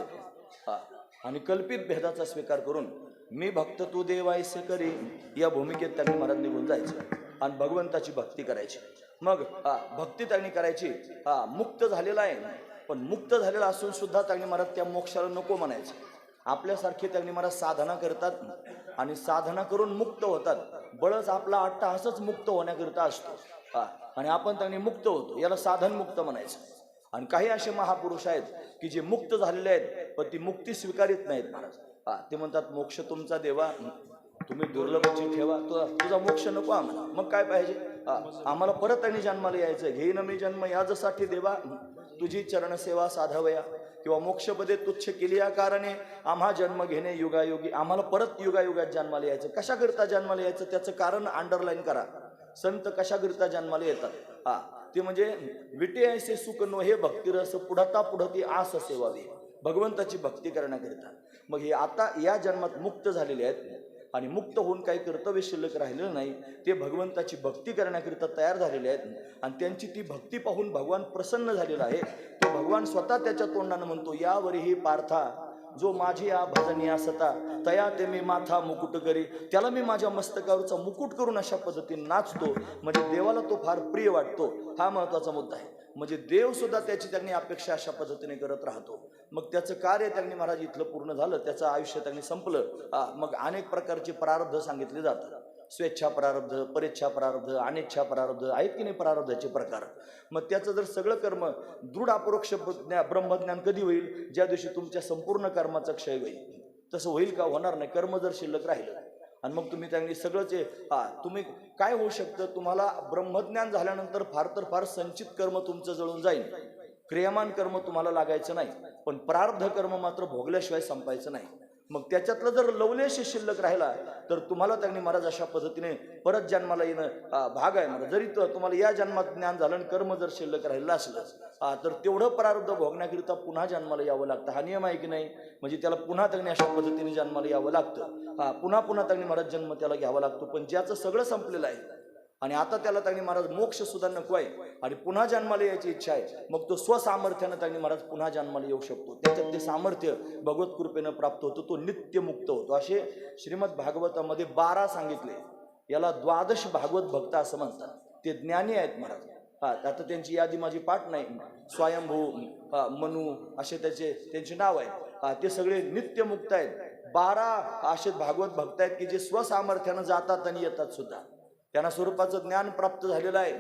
आणि कल्पित भेदाचा स्वीकार करून मी भक्त तू देवायसे करी या भूमिकेत त्यांनी महाराज निघून जायचं आणि भगवंताची भक्ती करायची. मग भक्ती त्यांनी करायची. मुक्त झालेला आहे, पण मुक्त झालेला असून सुद्धा त्यांनी महाराज त्या मोक्षाला नको म्हणायचं. आपल्यासारखे त्यांनी महाराज साधना करतात आणि साधना करून मुक्त होतात. बळच आपला अट्टहासच मुक्त होण्याकरिता असतो आणि आपण त्यांनी मुक्त होतो, याला साधन मुक्त म्हणायचं. आणि काही असे महापुरुष आहेत की जे मुक्त झालेले आहेत पण ती मुक्ती स्वीकारित नाहीत महाराज. ते म्हणतात मोक्ष तुमचा देवा, तुम्ही दुर्लभची ठेवा, तुझा मोक्ष नको आम्हाला. मग काय पाहिजे? आम्हाला परत आणि जन्माला यायचं. घेईन मी जन्म याजसाठी देवा, तुझी चरणसेवा साधावया. किंवा मोक्षपदे तुच्छ केली या कारणे आम्हा जन्म घेणे युगायुगी. आम्हाला परत युगायुगात जन्माला यायचं. कशाकरिता जन्माला यायचं त्याचं कारण अंडरलाईन करा. संत कशाकरिता जन्माला येतात? ते म्हणजे विटे ऐसे सुख नो हे भक्तिरस पुढता पुढती आस सेवावी, भगवंताची भक्ती करण्याकरिता. मग हे आता या जन्मात मुक्त झालेले आहेत आणि मुक्त होऊन काही कर्तव्य शिल्लक राहिलेलं नाही, ते भगवंताची भक्ती करण्याकरिता तयार झालेले आहेत आणि त्यांची ती भक्ती पाहून भगवान प्रसन्न झालेला आहे. तो भगवान स्वतः त्याच्या तोंडानं म्हणतो, यावरी ही पार्था जो माझी या भजनिया सता तया ते मी माथा मुकुट करी, त्याला मी माझ्या मस्तकावरचा मुकुट करून अशा पद्धतीने नाचतो. म्हणजे देवाला तो फार प्रिय वाटतो. हा महत्वाचा मुद्दा आहे. म्हणजे देव सुद्धा त्याची त्यांनी अपेक्षा अशा पद्धतीने करत राहतो. मग त्याचं कार्य त्यांनी महाराज इथलं पूर्ण झालं, त्याचं आयुष्य त्यांनी संपलं. मग अनेक प्रकारचे प्रारब्ध सांगितले जातात. स्वेच्छा प्रारब्ध, परेच्छा प्रारब्ध, अनिच्छा प्रारब्ध आहेत की नाही प्रारब्धाचे प्रकार. मग त्याचं जर सगळं कर्म दृढ अपरोक्ष ब्रह्मज्ञान कधी होईल? ज्या दिवशी तुमच्या संपूर्ण कर्माचा क्षय होईल. तसं होईल का? होणार नाही. कर्म जर शिल्लक राहिलं आणि मग तुम्ही त्यांनी सगळंच तुम्ही काय होऊ शकतं, तुम्हाला ब्रह्मज्ञान झाल्यानंतर फार तर फार संचित कर्म तुमचं जळून जाईल. क्रियमान कर्म तुम्हाला लागायचं नाही, पण प्रारब्ध कर्म मात्र भोगल्याशिवाय संपायचं नाही. मग त्याच्यातलं जर लवलेश शिल्लक राहिला तर तुम्हाला त्यांनी महाराज अशा पद्धतीने परत जन्माला येणं भाग आहे. महाराज जरी तुम्हाला या जन्मात ज्ञान झालं आणि कर्म जर शिल्लक राहिलं असलं तर तेवढं प्रारब्ध भोगण्याकरिता पुन्हा जन्माला यावं लागतं. हा नियम आहे की नाही? म्हणजे त्याला पुन्हा त्यांनी अशा पद्धतीने जन्माला यावं लागतं. पुन्हा पुन्हा त्यांनी महाराज जन्म त्याला घ्यावा लागतो. पण ज्याचं सगळं संपलेलं आहे आणि आता त्याला त्यांनी महाराज मोक्ष सुद्धा नको आहे आणि पुन्हा जन्माला यायची इच्छा आहे, मग तो स्वसामर्थ्यानं त्यांनी महाराज पुन्हा जन्माला येऊ शकतो. त्याच्यात ते सामर्थ्य भगवत कृपेनं प्राप्त होतं. तो नित्य मुक्त होतो. असे श्रीमद भागवतामध्ये 12 सांगितले. याला द्वादश भागवत भक्त असं म्हणतात. ते ज्ञानी आहेत महाराज. आता त्यांची यादी माझी पाठ नाही. स्वयंभू, मनु असे त्यांचे नाव आहे. ते सगळे नित्य मुक्त आहेत. 12 असे भागवत भक्त आहेत की जे स्वसामर्थ्यानं जातात आणि येतात सुद्धा. त्यांना स्वरूपाचं ज्ञान प्राप्त झालेलं आहे.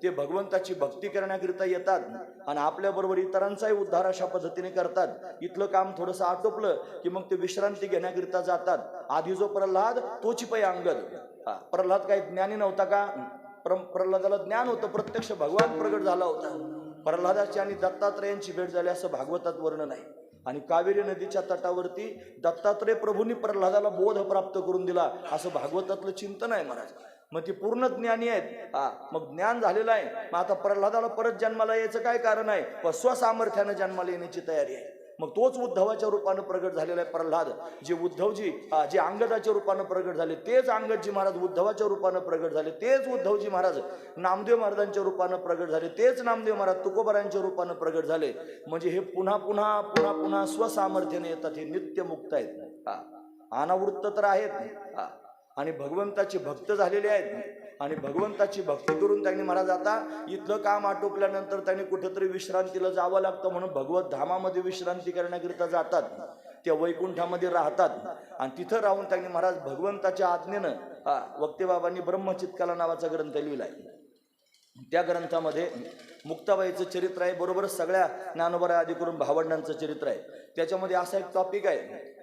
ते भगवंताची भक्ती करण्याकरिता येतात आणि आपल्याबरोबर इतरांचाही उद्धार अशा पद्धतीने करतात. इथलं काम थोडंसं आटोपलं की मग ते विश्रांती घेण्याकरिता जातात. आधी जो प्रल्हाद तोची पै अंगद. प्रल्हाद काही ज्ञानी नव्हता का? प्रल्हादाला ज्ञान होतं. प्रत्यक्ष भगवान प्रगट झाला होता. प्रल्हादाची आणि दत्तात्रयांची भेट झाली असं भागवतात वर्णन आहे. आणि कावेरी नदीच्या तटावरती दत्तात्रय प्रभूंनी प्रल्हादाला बोध प्राप्त करून दिला असं भागवतातलं चिंतन आहे महाराज. मग ती पूर्ण ज्ञानी आहेत. मग ज्ञान झालेलं आहे. मग आता प्रल्हादाला परत जन्माला यायचं काय कारण आहे? पण स्वसामर्थ्यानं जन्माला येण्याची तयारी आहे. मग तोच उद्धवाच्या रूपानं प्रगट झालेला आहे प्रल्हाद. जे उद्धवजी जे अंगदाच्या रूपानं प्रगट झाले, तेच अंगदजी महाराज उद्धवाच्या रूपानं प्रगट झाले. तेच उद्धवजी महाराज नामदेव महाराजांच्या रूपानं प्रगट झाले. तेच नामदेव महाराज तुकोबारांच्या रूपानं प्रगट झाले. म्हणजे हे पुन्हा पुन्हा पुन्हा पुन्हा स्वसामर्थ्याने येतात. हे नित्य मुक्त आहेत. अनावृत्त तर आहेत आणि भगवंताचे भक्त झालेले आहेत आणि भगवंताची भक्ती करून त्यांनी महाराज आता इथलं काम आटोपल्यानंतर त्यांनी कुठेतरी विश्रांतीला जावं लागतं म्हणून भगवत धामामध्ये विश्रांती करण्याकरिता जातात. त्या वैकुंठामध्ये राहतात आणि तिथं राहून त्यांनी महाराज भगवंताच्या आज्ञेनं वक्तेबाबांनी ब्रह्मचित्काला नावाचा ग्रंथ लिहिलाय. त्या ग्रंथामध्ये मुक्ताबाईचं चरित्र आहे, बरोबरच सगळ्या ज्ञानोबा आदी करून भावंडांचं चरित्र आहे. त्याच्यामध्ये असा एक टॉपिक आहे.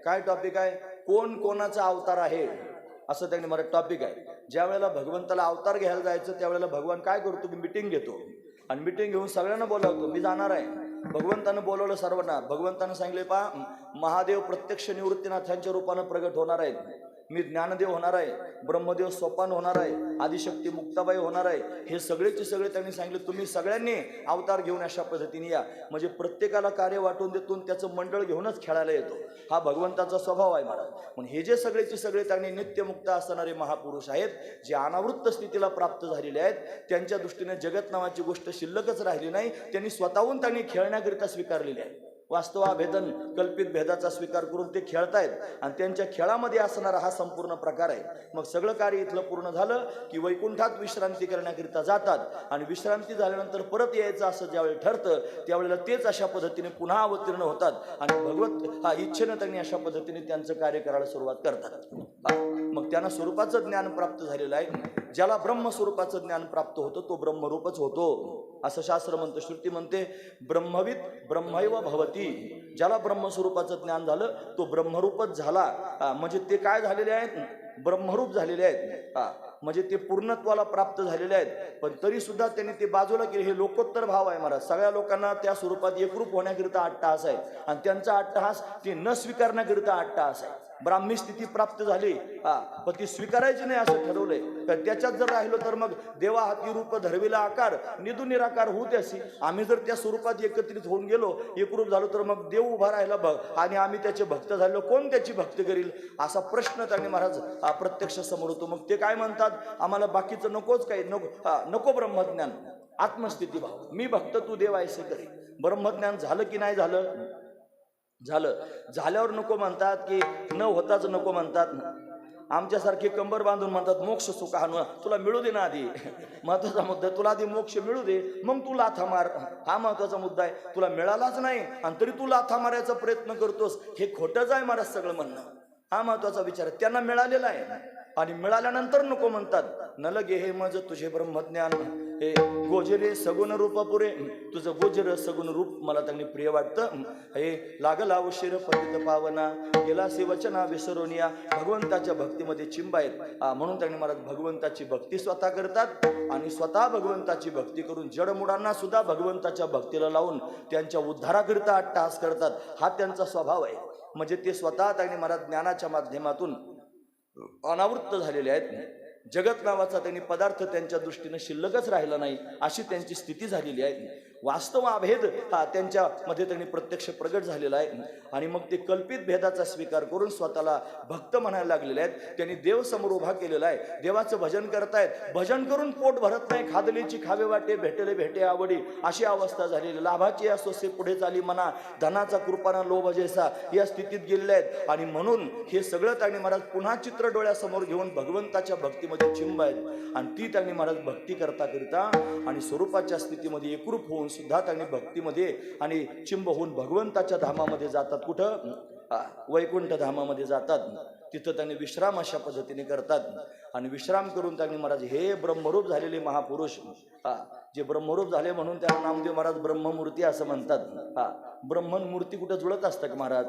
काय टॉपिक आहे? कोण कोणाचा अवतार आहे असं त्यांनी मला टॉपिक आहे. ज्या वेळेला भगवंताला अवतार घ्यायला जायचं त्यावेळेला भगवान काय करतो की मिटिंग घेतो आणि मिटिंग घेऊन सगळ्यांना बोलावतो, मी जाणार आहे. भगवंतानं बोलवलं सर्वांना. भगवंतानं सांगितले, पहा महादेव प्रत्यक्ष निवृत्तीनाथांच्या रूपानं प्रगट होणार आहेत. मी ज्ञानदेव होणार आहे, ब्रह्मदेव सोपान होणार आहे, आदिशक्ती मुक्ताबाई होणार आहे. हे सगळेचे सगळे त्यांनी सांगितले, तुम्ही सगळ्यांनी अवतार घेऊन अशा पद्धतीने या. म्हणजे प्रत्येकाला कार्य वाटून देतून त्याचं मंडळ घेऊनच खेळायला येतो. हा भगवंताचा स्वभाव आहे महाराज. पण हे जे सगळेचे सगळे त्यांनी नित्यमुक्त असणारे महापुरुष आहेत, जे अनावृत्त स्थितीला प्राप्त झालेले आहेत, त्यांच्या दृष्टीने जगत नावाची गोष्ट शिल्लकच राहिली नाही. त्यांनी स्वतःहून त्यांनी खेळण्याकरिता स्वीकारलेली आहे. वास्तवाभेदन कल्पित भेदाचा स्वीकार करून ते खेळतायत आणि त्यांच्या खेळामध्ये असणारा हा संपूर्ण प्रकार आहे. मग सगळं कार्य इथलं पूर्ण झालं की वैकुंठात विश्रांती करण्याकरिता जातात आणि विश्रांती झाल्यानंतर परत यायचं असं ज्यावेळी ठरतं त्यावेळेला तेच अशा पद्धतीने पुन्हा अवतीर्ण होतात आणि भगवत इच्छेनं त्यांनी अशा पद्धतीने त्यांचं कार्य करायला सुरुवात करतात. मग त्यांना स्वरूपाचं ज्ञान प्राप्त झालेलं आहे. ज्याला ब्रह्मस्वरूपाचं ज्ञान प्राप्त होतं तो ब्रह्मरूपच होतो असं शास्त्र म्हणतं. श्रुती म्हणते ब्रह्मविद ब्रह्मैव भवती. ज्याला ब्रह्मस्वरूपाचं ज्ञान झालं तो ब्रह्मरूपच झाला. म्हणजे ते काय झालेले आहेत? ब्रह्मरूप झालेले आहेत. म्हणजे ते पूर्णत्वाला प्राप्त झालेले आहेत. पण तरी सुद्धा त्यांनी ते बाजूला केले. हे लोकोत्तर भाव आहे महाराज. सगळ्या लोकांना त्या स्वरूपात एकरूप होण्याकरिता अट्टहास आहे आणि त्यांचा अट्टहास ते न स्वीकारण्याकरिता अट्टहास आहे. ब्राह्मी स्थिती प्राप्त झाली पण ती स्वीकारायची नाही असं ठरवलंय. तर त्याच्यात जर राहिलो तर मग देवा हाती रूप धरविला आकार निधून निराकार होऊ त्याशी. आम्ही जर त्या स्वरूपात एकत्रित होऊन गेलो, एकरूप झालो, तर मग देव उभा राहिला बघ आणि आम्ही त्याचे भक्त झालो, कोण त्याची भक्ती करील असा प्रश्न त्यांनी महाराज प्रत्यक्ष समोर होतो. मग ते काय म्हणतात, आम्हाला बाकीचं नकोच काही, नको ब्रह्मज्ञान, आत्मस्थिती भाव, मी भक्त तू देव ऐसे करी. ब्रह्मज्ञान झालं की नाही झालं? झाल्यावर नको म्हणतात की न होताच नको म्हणतात. आमच्यासारखे कंबर बांधून म्हणतात मोक्ष सुख हा तुला मिळू दे ना आधी. महत्वाचा मुद्दा, तुला आधी मोक्ष मिळू दे मग तू लाथा मार, हा महत्वाचा मुद्दा आहे. तुला मिळालाच नाही आणि तरी तू लाथा मारायचा प्रयत्न करतोस, हे खोटंच आहे महाराज सगळं म्हणणं. हा महत्वाचा विचार आहे. त्यांना मिळालेला आहे आणि मिळाल्यानंतर नको म्हणतात. न लगे हे मज तुझे ब्रह्मज्ञान, हे गोजरे सगुण रूप पुरे, तुझं गोजर सगुण रूप मला त्यांनी प्रिय वाटतं. हे लागला उशीर पतित पावना, गेला वचना विसरोनिया. भगवंताच्या भक्तीमध्ये चिंब आहेत म्हणून त्यांनी मला भगवंताची भक्ती स्वतः करतात आणि स्वतः भगवंताची भक्ती करून जडमुडांना सुद्धा भगवंताच्या भक्तीला लावून त्यांच्या उद्धाराकरिता अट्टहास करतात. हा त्यांचा स्वभाव आहे. म्हणजे ते स्वतः त्यांनी मला ज्ञानाच्या माध्यमातून अनावृत्त झालेले आहेत. जगत नावाचा त्यांनी पदार्थ त्यांच्या दृष्टीने शिल्लकच राहिला नाही अशी त्यांची स्थिती झालेली आहे. वास्तव अभेद हा त्यांच्यामध्ये त्यांनी प्रत्यक्ष प्रगट झालेला आहे आणि मग ते कल्पित भेदाचा स्वीकार करून स्वतःला भक्त म्हणायला लागलेले आहेत. त्यांनी देव समोर उभा केलेला आहे. देवाचं भजन करतायत, भजन करून पोट भरत नाही, खादलीची खावे वाटे भेटले भेटे आवडी अशी अवस्था झालेली. लाभाची असोसे पुढे चाली मना, धनाचा कृपाना लोभ जैसा या स्थितीत गेलेले आहेत. आणि म्हणून हे सगळं त्यांनी महाराज पुन्हा चित्र डोळ्यासमोर घेऊन भगवंताच्या भक्तीमध्ये चिंब आहेत आणि ती त्यांनी महाराज भक्ती करता करता आणि स्वरूपाच्या स्थितीमध्ये एकरूप होऊन सुद्धा त्यांनी भक्तीमध्ये आणि चिंब होऊन भगवंताच्या धामामध्ये जातात. कुठं? वैकुंठ धामामध्ये जातात. तिथं त्यांनी विश्राम अशा पद्धतीने करतात आणि विश्राम करून त्यांनी महाराज हे ब्रह्मरूप झालेले महापुरुष, जे ब्रह्मरूप झाले म्हणून त्यांना नामदेव महाराज ब्रह्ममूर्ती असं म्हणतात. ब्रह्मन मूर्ती कुठं जुळत असतं का महाराज?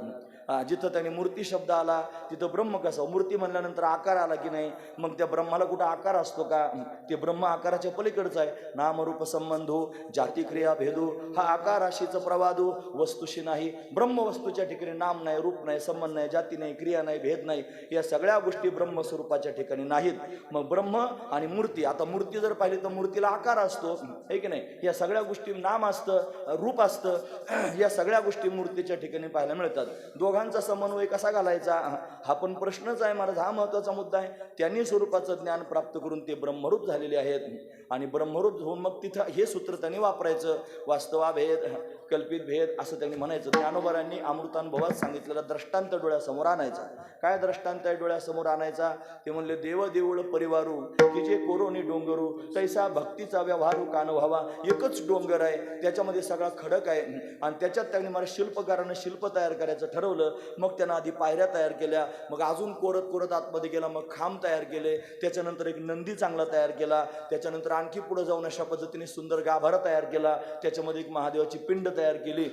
जिथं त्यांनी मूर्ती शब्द आला तिथं ब्रह्म कसं? मूर्ती म्हणल्यानंतर आकार आला की नाही? मग त्या ब्रह्माला कुठं आकार असतो का? ते ब्रह्म आकाराच्या पलीकडचं आहे. नामरूप संबंधो जाती क्रिया भेदू, हा आकार राशीचं प्रवादू वस्तुशी नाही. ब्रह्म वस्तूच्या ठिकाणी नाम नाही, रूप नाही, संबंध नाही, जाती नाही, क्रिया नाही, भेद नाही. या सगळ्या गोष्टी ब्रह्मस्वरूपाच्या ठिकाणी नाहीत. मग ब्रह्म आणि मूर्ती, आता मूर्ती जर पाहिली तर मूर्तीला आकार असतो, आहे की नाही? या सगळ्या गोष्टी नाम असतं, रूप असतं, या सगळ्या गोष्टी मूर्तीच्या ठिकाणी पाहायला मिळतात. दोघांचा समन्वय कसा घालायचा हा पण प्रश्नच आहे महाराज. हा महत्वाचा मुद्दा आहे. त्यांनी स्वरूपाचं ज्ञान प्राप्त करून ते ब्रह्मरूप झालेले आहेत आणि ब्रह्मरूप होऊन मग तिथं हे सूत्र त्यांनी वापरायचं. वास्तवाभेद, कल्पित भेद असं त्यांनी म्हणायचं. ज्ञानोबारांनी अमृतानुभवात सांगितलेला दृष्टांत डोळ्यासमोर आणायचा. काय दृष्टांत आहे डोळ्यासमोर आणायचा? ते म्हणले देव देऊळ परिवारू की जे कोरोनी डोंगरू, तैसा भक्तीचा व्यवहारू कान व्हावा. एकच डोंगर आहे, त्याच्यामध्ये सगळा खडक आहे आणि त्याच्यात त्यांनी मला शिल्पकारानं शिल्प तयार करायचं ठरवलं. मग त्यांना आधी पायऱ्या तयार केल्या, मग अजून कोरत कोरत आतमध्ये गेला, मग खांब तयार केले, त्याच्यानंतर एक नंदी चांगला तयार केला, त्याच्यानंतर आणखी पुढे जाऊन अशा पद्धतीने सुंदर गाभारा तयार केला, त्याच्यामध्ये एक महादेवाची पिंड तयार केली,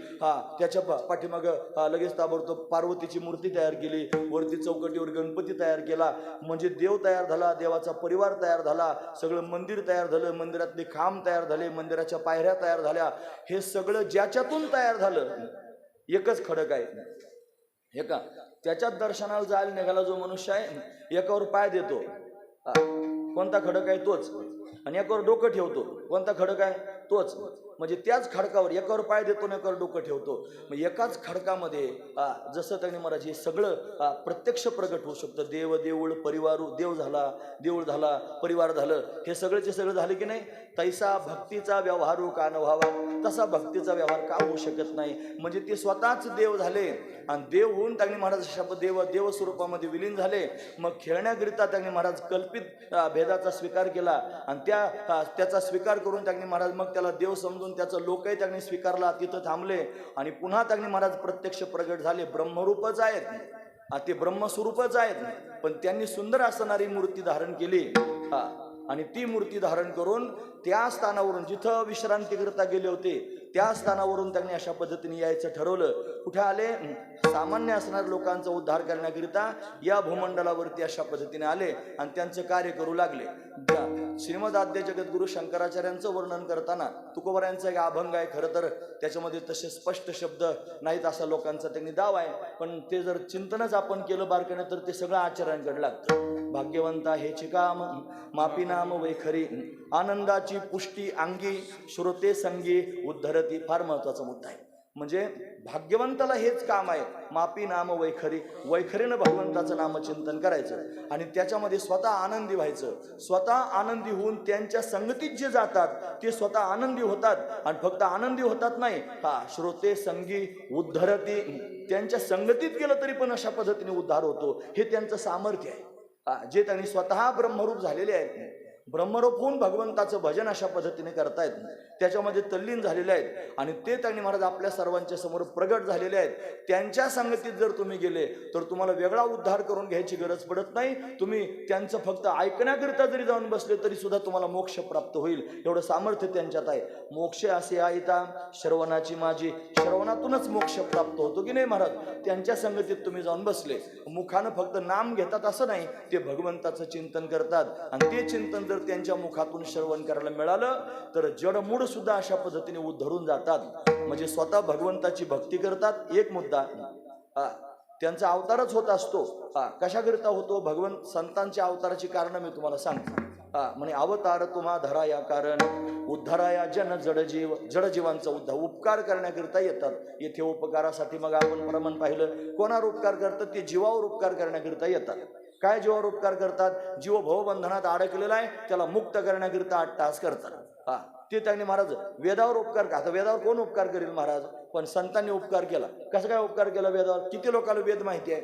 त्याच्या पाठीमाग लगेच ताबडतोब पार्वतीची मूर्ती तयार केली, वरती चौकटीवर गणपती तयार केला. म्हणजे देव तयार झाला, देवाचा परिवार तयार झाला, सगळं मंदिर तयार झालं, मंदिरातले खांब तयार झाले, मंदिराच्या पायऱ्या तयार झाल्या. हे सगळं ज्याच्यातून तयार झालं एकच खडक आहे, हे का? त्याच्यात दर्शनाला जायला निघाला जो मनुष्य आहे, एकावर पाय देतो, कोणता खडक आहे तोच, आणि एकावर डोकं ठेवतो, कोणता खडक आहे तोच. म्हणजे त्याच खडकावर एकावर पाय देतो आणि एकावर डोकं ठेवतो. मग एकाच खडकामध्ये जसं त्यांनी महाराज हे सगळं प्रत्यक्ष प्रगट होऊ शकतं. देव देऊळ परिवारू, देव झाला, देऊळ झाला, परिवार झालं, हे सगळेचे सगळं झाले की नाही? तैसा भक्तीचा व्यवहारू का न व्हावा, तसा भक्तीचा व्यवहार का होऊ शकत नाही? म्हणजे ते स्वतःच देव झाले आणि देव होऊन त्यांनी महाराज देव स्वरूपामध्ये विलीन झाले. मग खेळण्याकरिता त्यांनी महाराज कल्पित भेदाचा स्वीकार केला आणि त्याचा स्वीकार करून त्यांनी महाराज मग त्याला देव समजून त्याचं लोकही त्यांनी स्वीकारला, तिथं थांबले आणि पुन्हा त्यांनी महाराज प्रत्यक्ष प्रगट झाले. ब्रह्मरूपच आहेत, ते ब्रह्मस्वरूपच आहेत, पण त्यांनी सुंदर असणारी मूर्ती धारण केली आणि ती मूर्ती धारण करून त्या स्थानावरून जिथं विश्रांतीकरिता गेले होते त्या स्थानावरून त्यांनी अशा पद्धतीने यायचं ठरवलं. कुठे आले? सामान्य असणाऱ्या लोकांचा उद्धार करण्याकरिता या भूमंडलावरती अशा पद्धतीने आले आणि त्यांचं कार्य करू लागले. श्रीमद आद्य जगद्गुरु शंकराचार्यांचं वर्णन करताना तुकोबरायांचा एक अभंग आहे. खरं तर त्याच्यामध्ये तसे स्पष्ट शब्द नाहीत असा लोकांचा त्यांनी दावा आहे, पण ते जर चिंतनच आपण केलं बारकाने तर ते सगळं आचरणाकडे लागतं. भाग्यवंता हेची काम मापी नाम वैखरी, आनंदाची पुष्टी अंगी, श्रोते संगी उद्धरती. फार महत्वाचा मुद्दा आहे. म्हणजे भाग्यवंताला हेच काम आहे, मापी नाम वैखरी, वैखरीनं भगवंताचं नामचिंतन करायचं आणि त्याच्यामध्ये स्वतः आनंदी व्हायचं. स्वतः आनंदी होऊन त्यांच्या संगतीत जे जातात ते स्वतः आनंदी होतात आणि फक्त आनंदी होतात नाही, श्रोते संगी उद्धरती, त्यांच्या संगतीत गेलं तरी पण अशा पद्धतीने उद्धार होतो. हे त्यांचं सामर्थ्य आहे. जे त्यांनी स्वतः ब्रह्मरूप झालेले आहेत, ब्रह्मरूप होऊन भगवंताचं भजन अशा पद्धतीने करतायत, त्याच्यामध्ये तल्लीन झालेले आहेत आणि ते त्यांनी महाराज आपल्या सर्वांच्या समोर प्रगट झालेले आहेत. त्यांच्या संगतीत जर तुम्ही गेले तर तुम्हाला वेगळा उद्धार करून घ्यायची गरज पडत नाही. तुम्ही त्यांचं फक्त ऐकण्याकरिता जरी जाऊन बसले तरी सुद्धा तुम्हाला मोक्ष प्राप्त होईल, एवढं सामर्थ्य त्यांच्यात आहे. मोक्ष असे आयता श्रवणाची माझी, श्रवणातूनच मोक्ष प्राप्त होतो की नाही महाराज. त्यांच्या संगतीत तुम्ही जाऊन बसले, मुखानं फक्त नाम घेतात असं नाही, ते भगवंताचं चिंतन करतात आणि ते चिंतन जर त्यांच्या मुखातून श्रवण करायला मिळालं तर जडमूड सुद्धा अशा पद्धतीने उद्धरून जातात. म्हणजे स्वतः भगवंताची भक्ती करतात. एक मुद्दा, त्यांचा अवतारच होत असतो. कशाकरिता होतो? भगवंत संतांच्या अवताराची कारण मी तुम्हाला सांगतो. म्हणे अवतार तुम्हा धराया कारण उद्धाराया जन जडजीव, जडजीवांचा उद्धार उपकार करण्याकरिता येतात. येथे उपकारासाठी मग आपण प्रमाण पाहिलं, कोणावर उपकार करतात? ते जीवावर उपकार करण्याकरिता येतात. काय जीवावर उपकार करतात? जीव भवबंधनात अडकलेला आहे, त्याला मुक्त करण्याकरिता 8 तास करतात. ते त्यांनी महाराज वेदावर उपकार. आता वेदावर कोण उपकार करेल महाराज? पण संतांनी उपकार केला. कसं काय उपकार केला वेदावर? किती लोकांना वेद माहिती आहे?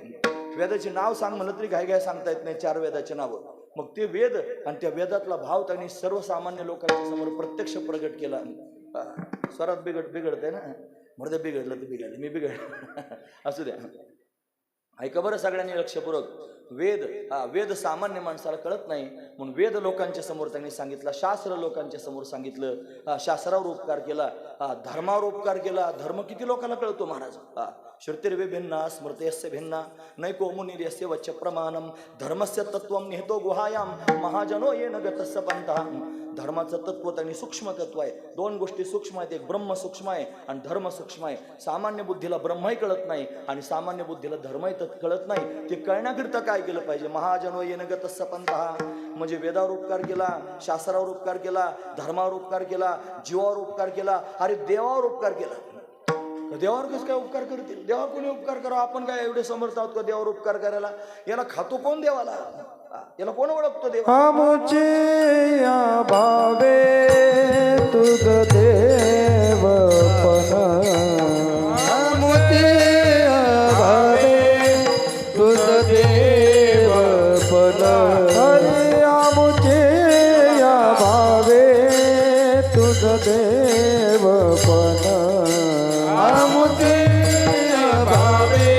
वेदाचे नाव सांग म्हणलं तरी काय सांगता येत नाही, 4 वेदाचे नावं. मग ते वेद आणि त्या वेदातला भाव त्यांनी सर्वसामान्य लोकांच्या समोर प्रत्यक्ष प्रगट केला. स्वरात बिघडतंय ना, मर्द बिघडलं तर बिघडलं, मी बिघडलं असू द्या. ऐका बरं सगळ्यांनी लक्षपूर्वक. वेद सामान्य माणसाला कळत नाही म्हणून वेद लोकांच्या समोर त्यांनी सांगितलं, शास्त्र लोकांच्या समोर सांगितलं, शास्त्रावर उपकार केला, धर्मावर उपकार केला. धर्म किती लोकांना कळतो महाराज? श्रुतिर्वे भिन्ना स्मृतयस्य भिन्ना नैको मुनिर्यस्य वच्च प्रमाणम धर्मस्य तत्वम निहितो गुहायाम महाजनो येन गतस्य पंथः. धर्माचं तत्व त्यांनी सूक्ष्म तत्व आहे. 2 गोष्टी सूक्ष्म आहेत, एक ब्रह्म सूक्ष्म आहे आणि धर्म सूक्ष्म आहे. सामान्य बुद्धीला ब्रह्मही कळत नाही आणि सामान्य बुद्धीला धर्मही कळत नाही. ते कळण्याकरिता काय केलं पाहिजे? महाजनो येन गतस्य पंथः. म्हणजे वेदावर उपकार केला, शास्त्रावर उपकार केला, धर्मावर उपकार केला, जीवावर उपकार केला. अरे देवावर उपकार केला. देवावर कसं काय उपकार करतील? देवावर कोणी उपकार करावं? आपण काय एवढे समर्थ आहोत का देवावर उपकार करायला? याला खातो कोण देवाला? याला कोण ओळखतो देवा? आमुचे या भावे तुझ देव पण, आमुचे या भावे तुझ देव पण, हरी आमुचे या भावे तुझ देव पण, आमुचे या भावे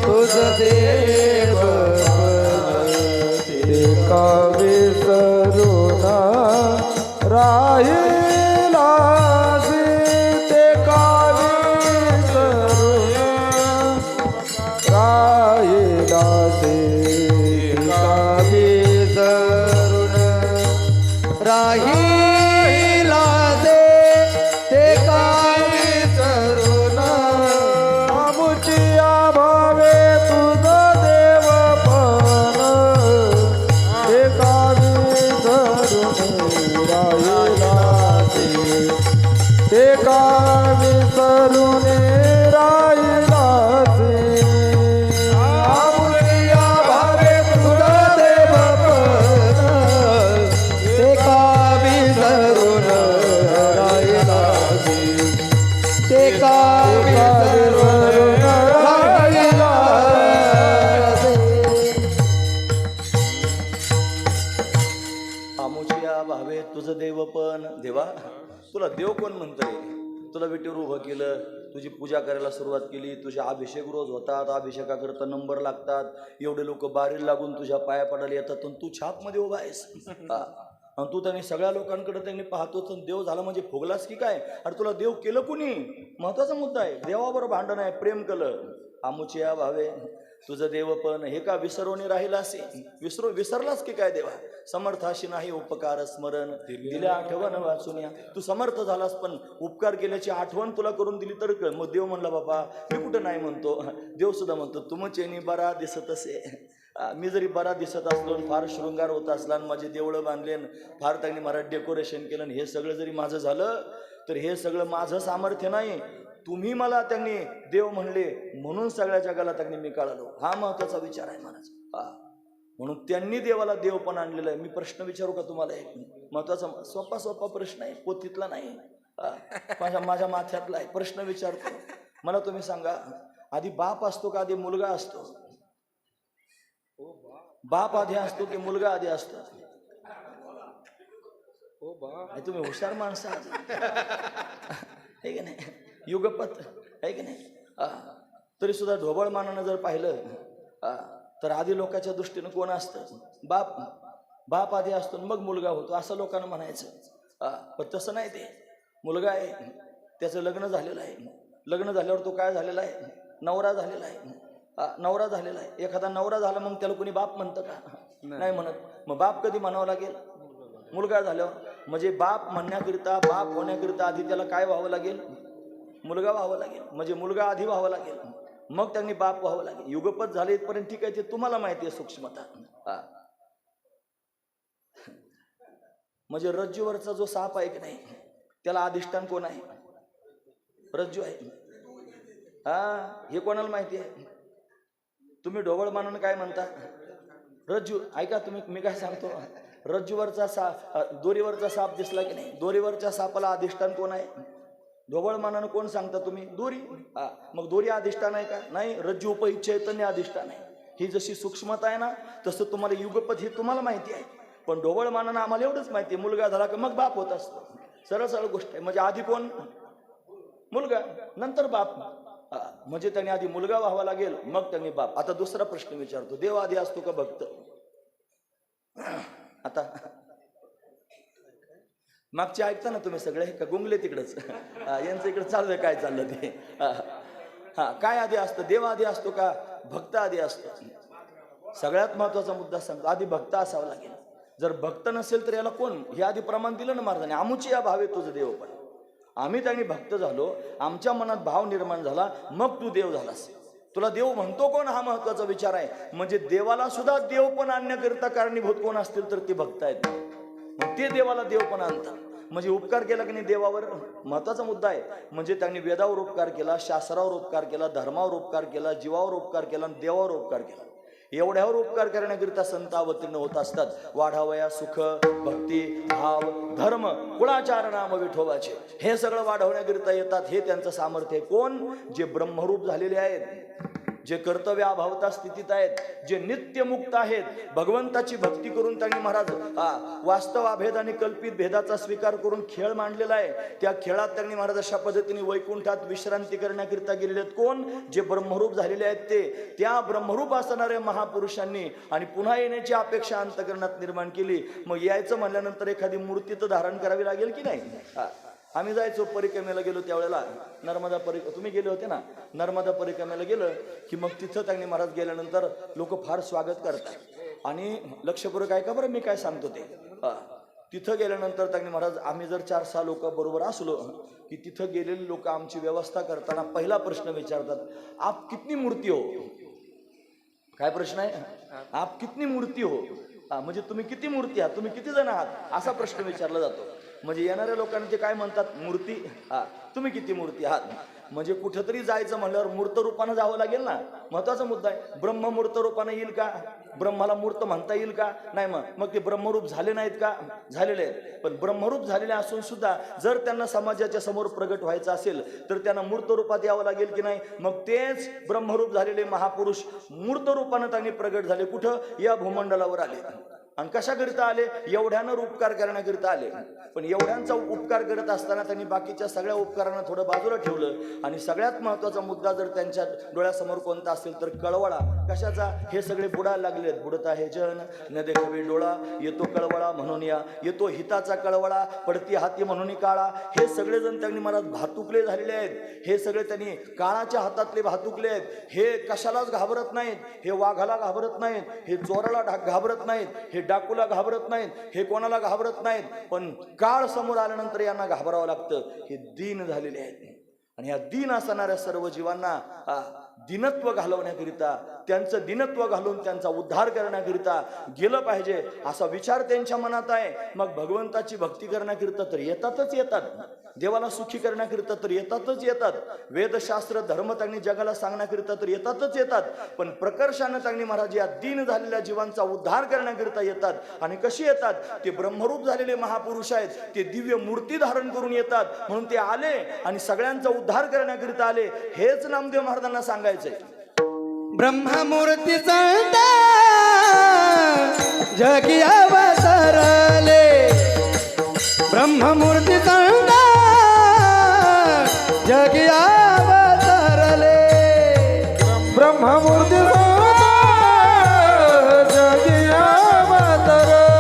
तुझ देव का विसरुना राहिला ते का विसरुना राहिला ते का विसरुना राहिला ते का विसरुना आमुची भावे तुझ देव पण ते का विसरून राहिलासे. आमुया भावे तुझ देव पण ते का विसरून राहिलासे. ते का विसरून राहिलासे. आमुचिया भावे तुझं देव पण. देवा तुला देव कोण म्हणतोय? तुला विटेवर उभं केलं, तुझी पूजा करायला सुरुवात केली, तुझे अभिषेक रोज होतात, अभिषेकाकरता नंबर लागतात, एवढे लोक बारीला लागून तुझ्या पाया पडायला येतात, तू छापमध्ये उभा आहेस. आणि तू त्यांनी सगळ्या लोकांकडे त्यांनी पाहतोच, देव झाला म्हणजे फुगलास की काय? अरे तुला देव केलं कुणी? महत्वाचा मुद्दा आहे. देवाबरोबर भांडण आहे, प्रेम केलं. आमुचिया भावे तुझं देवपण हे का विसरवून राहिला असे विसरलास की काय देवा? समर्थाशी नाही उपकार स्मरण, दिल्या आठवण वाचून. तू समर्थ झालास पण उपकार केल्याची आठवण तुला करून दिली तर मग देव म्हणला बाबा मी कुठं नाही म्हणतो. देव सुद्धा म्हणतो तुमचेनी बरा दिसत असे. मी जरी बरा दिसत असलो, फार शृंगार होत असला, माझे देवळं बांधलेन, फार त्यांनी मला डेकोरेशन केलं, हे सगळं जरी माझं झालं तर हे सगळं माझं सामर्थ्य नाही. तुम्ही मला त्यांनी देव म्हणले म्हणून सगळ्या जगाला त्यांनी मी कळालो. हा महत्वाचा विचार आहे महाराज. म्हणून त्यांनी देवाला देव पण आणलेला आहे. मी प्रश्न विचारू का तुम्हाला? एक महत्वाचा सोपा प्रश्न आहे, पोथीतला नाही, माझ्या माथ्यातला आहे. प्रश्न विचारतो, मला तुम्ही सांगा, आधी बाप असतो का आधी मुलगा असतो? बाप आधी असतो की मुलगा आधी असतो? तुम्ही हुशार माणसं आहे की नाही, युगपत आहे की नाही. तरी सुद्धा ढोबळ मानानं जर पाहिलं तर आधी लोकांच्या दृष्टीनं कोण असतं? बाप आधी असतो मग मुलगा होतो असं लोकांना म्हणायचं. पण तसं नाही. ते मुलगा आहे, त्याचं लग्न झालेलं आहे. लग्न झाल्यावर तो काय झालेला आहे? नवरा झालेला आहे. नवरा झालेला आहे. एखादा नवरा झाला मग त्याला कोणी बाप म्हणतं का? नाही म्हणत. मग बाप कधी म्हणावं लागेल? मुलगा झाल्यावर. म्हणजे बाप म्हणण्याकरिता, बाप होण्याकरिता आधी त्याला काय व्हावं लागेल? मुलगा व्हावं लागेल. म्हणजे मुलगा आधी व्हावं लागेल, मग त्यांनी बाप व्हावं लागेल. युगपत झाले इथपर्यंत ठीक आहे, ते तुम्हाला माहिती आहे सूक्ष्मता. म्हणजे रज्जूवरचा जो साप आहे की नाही, त्याला अधिष्ठान कोण आहे? रज्जू आहे. हे कोणाला माहिती आहे? तुम्ही ढोबळ मानून काय म्हणता? रज्जू. ऐका तुम्ही, मी काय सांगतो, रज्जूवरचा साप, दोरीवरचा साप दिसला की नाही, दोरीवरच्या सापाला अधिष्ठान कोण आहे? ढोबळ मानानं कोण सांगता तुम्ही? दोरी. मग दोरी अधिष्ठान आहे का? नाही. रज्जू उपइच्छैतन्य अधिष्ठान आहे. ही जशी सूक्ष्मता आहे ना, तसं तुम्हाला युगपत हे तुम्हाला माहिती आहे. पण ढोबळ मानानं आम्हाला एवढंच माहिती आहे, मुलगा झाला की मग बाप होत असतो. सरळ गोष्ट आहे. म्हणजे आधी कोण? मुलगा, नंतर बाप. म्हणजे त्यांनी आधी मुलगा व्हावा लागेल, मग त्यांनी बाप. आता दुसरा प्रश्न विचारतो, देव आधी असतो का भक्त? आता मागचे ऐकता ना तुम्ही सगळे का गुंगले तिकडच? यांचं इकडे चाललंय काय चाललं ते. काय आधी असतं? देव आधी असतो का भक्त आधी असतो? सगळ्यात महत्वाचा मुद्दा सांगतो, आधी भक्त असावं लागेल. जर भक्त नसेल तर याला कोण? हे आधी प्रमाण दिलं ना महाराजांनी, आमुची या भावे तुझं देव. पण आम्ही त्यांनी भक्त झालो, आमच्या मनात भाव निर्माण झाला, मग तू देव झालास. तुला देव म्हणतो कोण? हा महत्वाचा विचार आहे. म्हणजे देवाला सुद्धा देव पण आणण्याकरिता कारणीभूत कोण असतील तर ते भक्त आहेत. मग ते देवाला देव पण आणतात. म्हणजे उपकार केला की नाही देवावर, महत्वाचा मुद्दा आहे. म्हणजे त्यांनी वेदावर उपकार केला, शास्त्रावर उपकार केला, धर्मावर उपकार केला, जीवावर उपकार केला आणि देवावर उपकार केला. एवढ्यावर उपकार करण्याकरिता संत अवतीर्ण होत असतात. वाढावया सुख, भक्ती, भाव, धर्म, कुळाचार नाम विठोबाचे, हे सगळं वाढवण्याकरिता येतात. हे त्यांचं सामर्थ्य आहे. कोण? जे ब्रह्मरूप झालेले आहेत, जे कर्तव्य अभावता स्थितीत आहेत, जे नित्यमुक्त आहेत, भगवंताची भक्ती करून त्यांनी महाराज वास्तव अभेद आणि कल्पित भेदाचा स्वीकार करून खेळ मांडलेला आहे. त्या खेळात त्यांनी महाराज अशा पद्धतीने वैकुंठात विश्रांती करण्याकरिता गेलेले आहेत. कोण? जे ब्रह्मरूप झालेले आहेत ते. त्या ब्रह्मरूप असणाऱ्या महापुरुषांनी आणि पुन्हा येण्याची अपेक्षा अंतकरणात निर्माण केली. मग यायचं म्हणल्यानंतर एखादी मूर्ती तर धारण करावी लागेल की नाही? आम्ही जायचो परिक्रमेला, गेलो त्यावेळेला नर्मदा तुम्ही गेले होते ना, नर्मदा परिक्रमेला गेलं की मग तिथं त्यांनी महाराज गेल्यानंतर लोक फार स्वागत करतात. आणि लक्षपूर्वक ऐका बरं मी काय सांगतो ते. तिथं गेल्यानंतर त्यांनी महाराज, आम्ही जर 4-6 लोक बरोबर असलो की तिथं गेलेले लोक आमची व्यवस्था करताना पहिला प्रश्न विचारतात, आप कितनी मूर्ती हो? काय प्रश्न आहे? आप कितनी मूर्ती हो? म्हणजे तुम्ही किती मूर्ती आहात, तुम्ही किती जण आहात, असा प्रश्न विचारला जातो. म्हणजे येणाऱ्या लोकांना ते काय म्हणतात? मूर्ती. तुम्ही किती मूर्ती आहात? म्हणजे कुठंतरी जायचं म्हणल्यावर मूर्त रूपानं जावं लागेल ना. महत्वाचा मुद्दा आहे. ब्रह्म मूर्त रूपानं येईल का? ब्रह्माला मूर्त म्हणता येईल का? नाही. मग ते ब्रह्मरूप झाले नाहीत का? झालेले आहेत. पण ब्रह्मरूप झालेले असून सुद्धा जर त्यांना समाजाच्या समोर प्रगट व्हायचं असेल तर त्यांना मूर्त रूपात यावं लागेल की नाही? मग तेच ब्रह्मरूप झालेले महापुरुष मूर्त रूपानं त्यांनी प्रगट झाले. कुठं? या भूमंडलावर आले. आणि कशाकरिता आले? एवढ्यानं उपकार करण्याकरिता आले. पण एवढ्यांचा उपकार करत असताना त्यांनी बाकीच्या सगळ्या उपकारांना थोडं बाजूला ठेवलं आणि सगळ्यात महत्वाचा मुद्दा जर त्यांच्या डोळ्यासमोर कोणता असेल तर कळवळा. कशाचा? हे सगळे बुडायला लागले. बुडत आहे जन न देखावे डोळा, येतो कळवळा म्हणून या, येतो हिताचा कळवळा, पडती हाती म्हणून काळा. हे सगळेजण त्यांनी महाराज भातुकले झालेले आहेत. हे सगळे त्यांनी काळाच्या हातातले भातुकले आहेत. हे कशालाच घाबरत नाहीत. हे वाघाला घाबरत नाहीत, हे चोराला घाबरत नाहीत, हे डाकूला घाबरत नाहीत, हे कोणाला घाबरत नाहीत. पण काळ समोर आल्यानंतर यांना घाबरावं लागतं. हे दीन झालेले आहेत. आणि या दीन असणाऱ्या सर्व जीवांना दिनत्व घालवण्याकरिता, त्यांचं दिनत्व घालून त्यांचा उद्धार करण्याकरिता गेलं पाहिजे असा विचार त्यांच्या मनात आहे. मग भगवंताची भक्ती करण्याकरिता तर येतातच येतात, देवाला सुखी करण्याकरिता तर येतातच येतात, वेदशास्त्र धर्म त्यांनी जगाला सांगण्याकरिता तर येतातच येतात. पण प्रकर्षानं त्यांनी महाराज या दीन झालेल्या जीवांचा उद्धार करण्याकरिता येतात. आणि कशी येतात? ते ब्रह्मरूप झालेले महापुरुष आहेत. ते दिव्य मूर्ती धारण करून येतात. म्हणून ते आले आणि सगळ्यांचा उद्धार करण्याकरिता आले. हेच नामदेव महाराजांना सांगायचंय. ब्रह्ममूर्ती संता जगी अवतरले, ब्रह्ममूर्ती संता जगी अवतरले, ब्रह्ममूर्ती संता जगी अवतरले,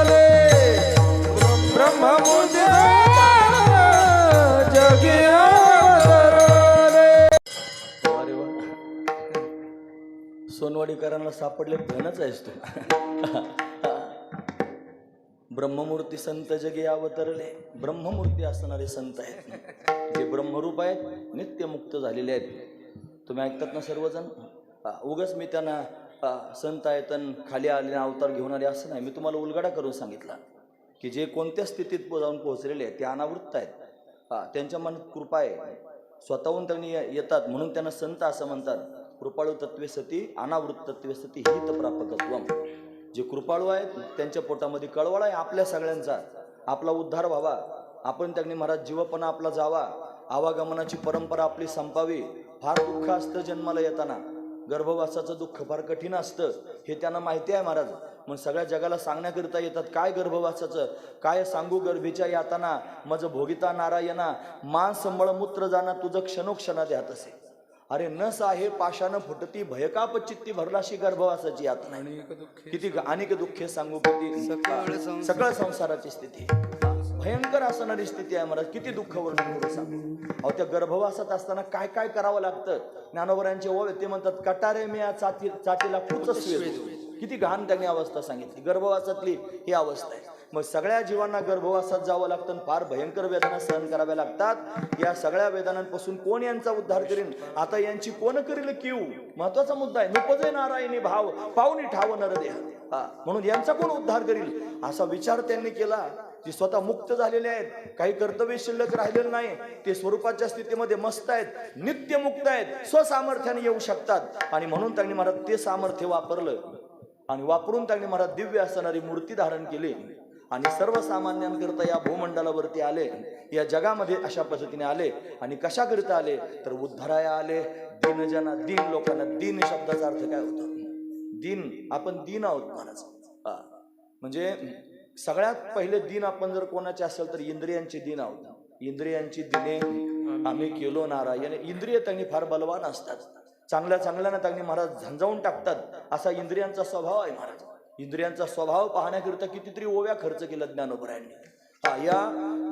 ब्रह्ममूर्ती संता जगी अवतरले. अरे वा, सोनवाडीकरांना सापडले धनच आहेस तू. ब्रह्ममूर्ती संत जगी अवतरले. ब्रह्ममूर्ती असणारे संत आहेत, जे ब्रह्मरूप आहेत, नित्यमुक्त झालेले आहेत. तुम्ही ऐकतात ना सर्वजण? उगाच मी त्यांना संत आहेत आणि खाली आले अवतार घेऊन आले असं नाही. मी तुम्हाला उलगडा करून सांगितला की जे कोणत्या स्थितीत जाऊन पोहोचलेले आहेत ते अनावृत्त आहेत. त्यांच्या मनात कृपा आहे, स्वतःहून त्यांनी येतात म्हणून त्यांना संत असं म्हणतात. कृपाळू तत्वे सती अनावृत्त तत्वे सती हित प्रापकत्वम. जे कृपाळू आहेत त्यांच्या पोटामध्ये कळवळा आहे आपल्या सगळ्यांचा. आपला उद्धार व्हावा, आपण त्यांनी महाराज जीवपणा आपला जावा, आवागमनाची परंपरा आपली संपावी. फार दुःख असतं जन्माला येताना, गर्भवासाचं दुःख फार कठीण असतं, हे त्यांना माहिती आहे महाराज. मग सगळ्या जगाला सांगण्याकरिता येतात. काय गर्भवासाचं काय सांगू, गर्भीच्या यातना मज भोगिता नारायणा, मांस मळमूत्र जाणा तुझं क्षणोक्षणा द्यात असे. अरे नस आहे पाशानं फुटती, भयकाप चित्ती भरलाशी गर्भवासाची यातना. किती अनेक दुःखे सांगू, किती सगळं संसाराची स्थिती भयंकर असणारी स्थिती आहे महाराज. किती दुःख वर्णन करू सांगू. अहो त्या गर्भवासात असताना काय काय करावं लागतं. ज्ञानोबरांचे ओवे ते म्हणतात, कटारे मी चाटीला खूपच किती घाण त्यांनी अवस्था सांगितली. गर्भवासातली ही अवस्था आहे. मग सगळ्या जीवांना गर्भवासात जावं लागतं, फार भयंकर वेदना सहन कराव्या लागतात. या सगळ्या वेदनांपासून कोण यांचा उद्धार करेल? आता यांची कोण करेल कीव? महत्वाचा मुद्दा आहे. नुपजे नारायणी भाव पाहुणी ठाव नरदेह. म्हणून यांचा कोण उद्धार करेल असा विचार त्यांनी केला. ते स्वतः मुक्त झालेले आहेत, काही कर्तव्य शिल्लक राहिलेलं नाही. ते स्वरूपाच्या स्थितीमध्ये मस्त आहेत, नित्य मुक्त आहेत, स्वसामर्थ्याने येऊ शकतात. आणि म्हणून त्यांनी महाराज ते सामर्थ्य वापरलं आणि वापरून त्यांनी महाराज दिव्य असणारी मूर्ती धारण केली आणि सर्वसामान्यांकरता या भूमंडलावरती आले, या जगामध्ये अशा पद्धतीने आले. आणि कशाकरिता आले तर उद्धाराया आले. दीनजना, दीन लोकांना. दीन शब्दाचा अर्थ काय होतो? दीन, आपण दीन आहोत महाराज. म्हणजे सगळ्यात पहिले दीन आपण जर कोणाचे असेल तर इंद्रियांची दीन आहोत. इंद्रियांची दिने आम्ही केलो नारायण. इंद्रिय त्यांनी फार बलवान असतात, चांगल्या चांगल्यानं त्यांनी महाराज झंजावून टाकतात. असा इंद्रियांचा स्वभाव आहे महाराज. इंद्रियांचा स्वभाव पाहण्याकरिता कितीतरी ओव्या खर्च केला ज्ञानोबरायांनी. या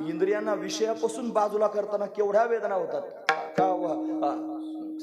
इंद्रियांना विषयापासून बाजूला करताना केवढ्या वेदना होतात. का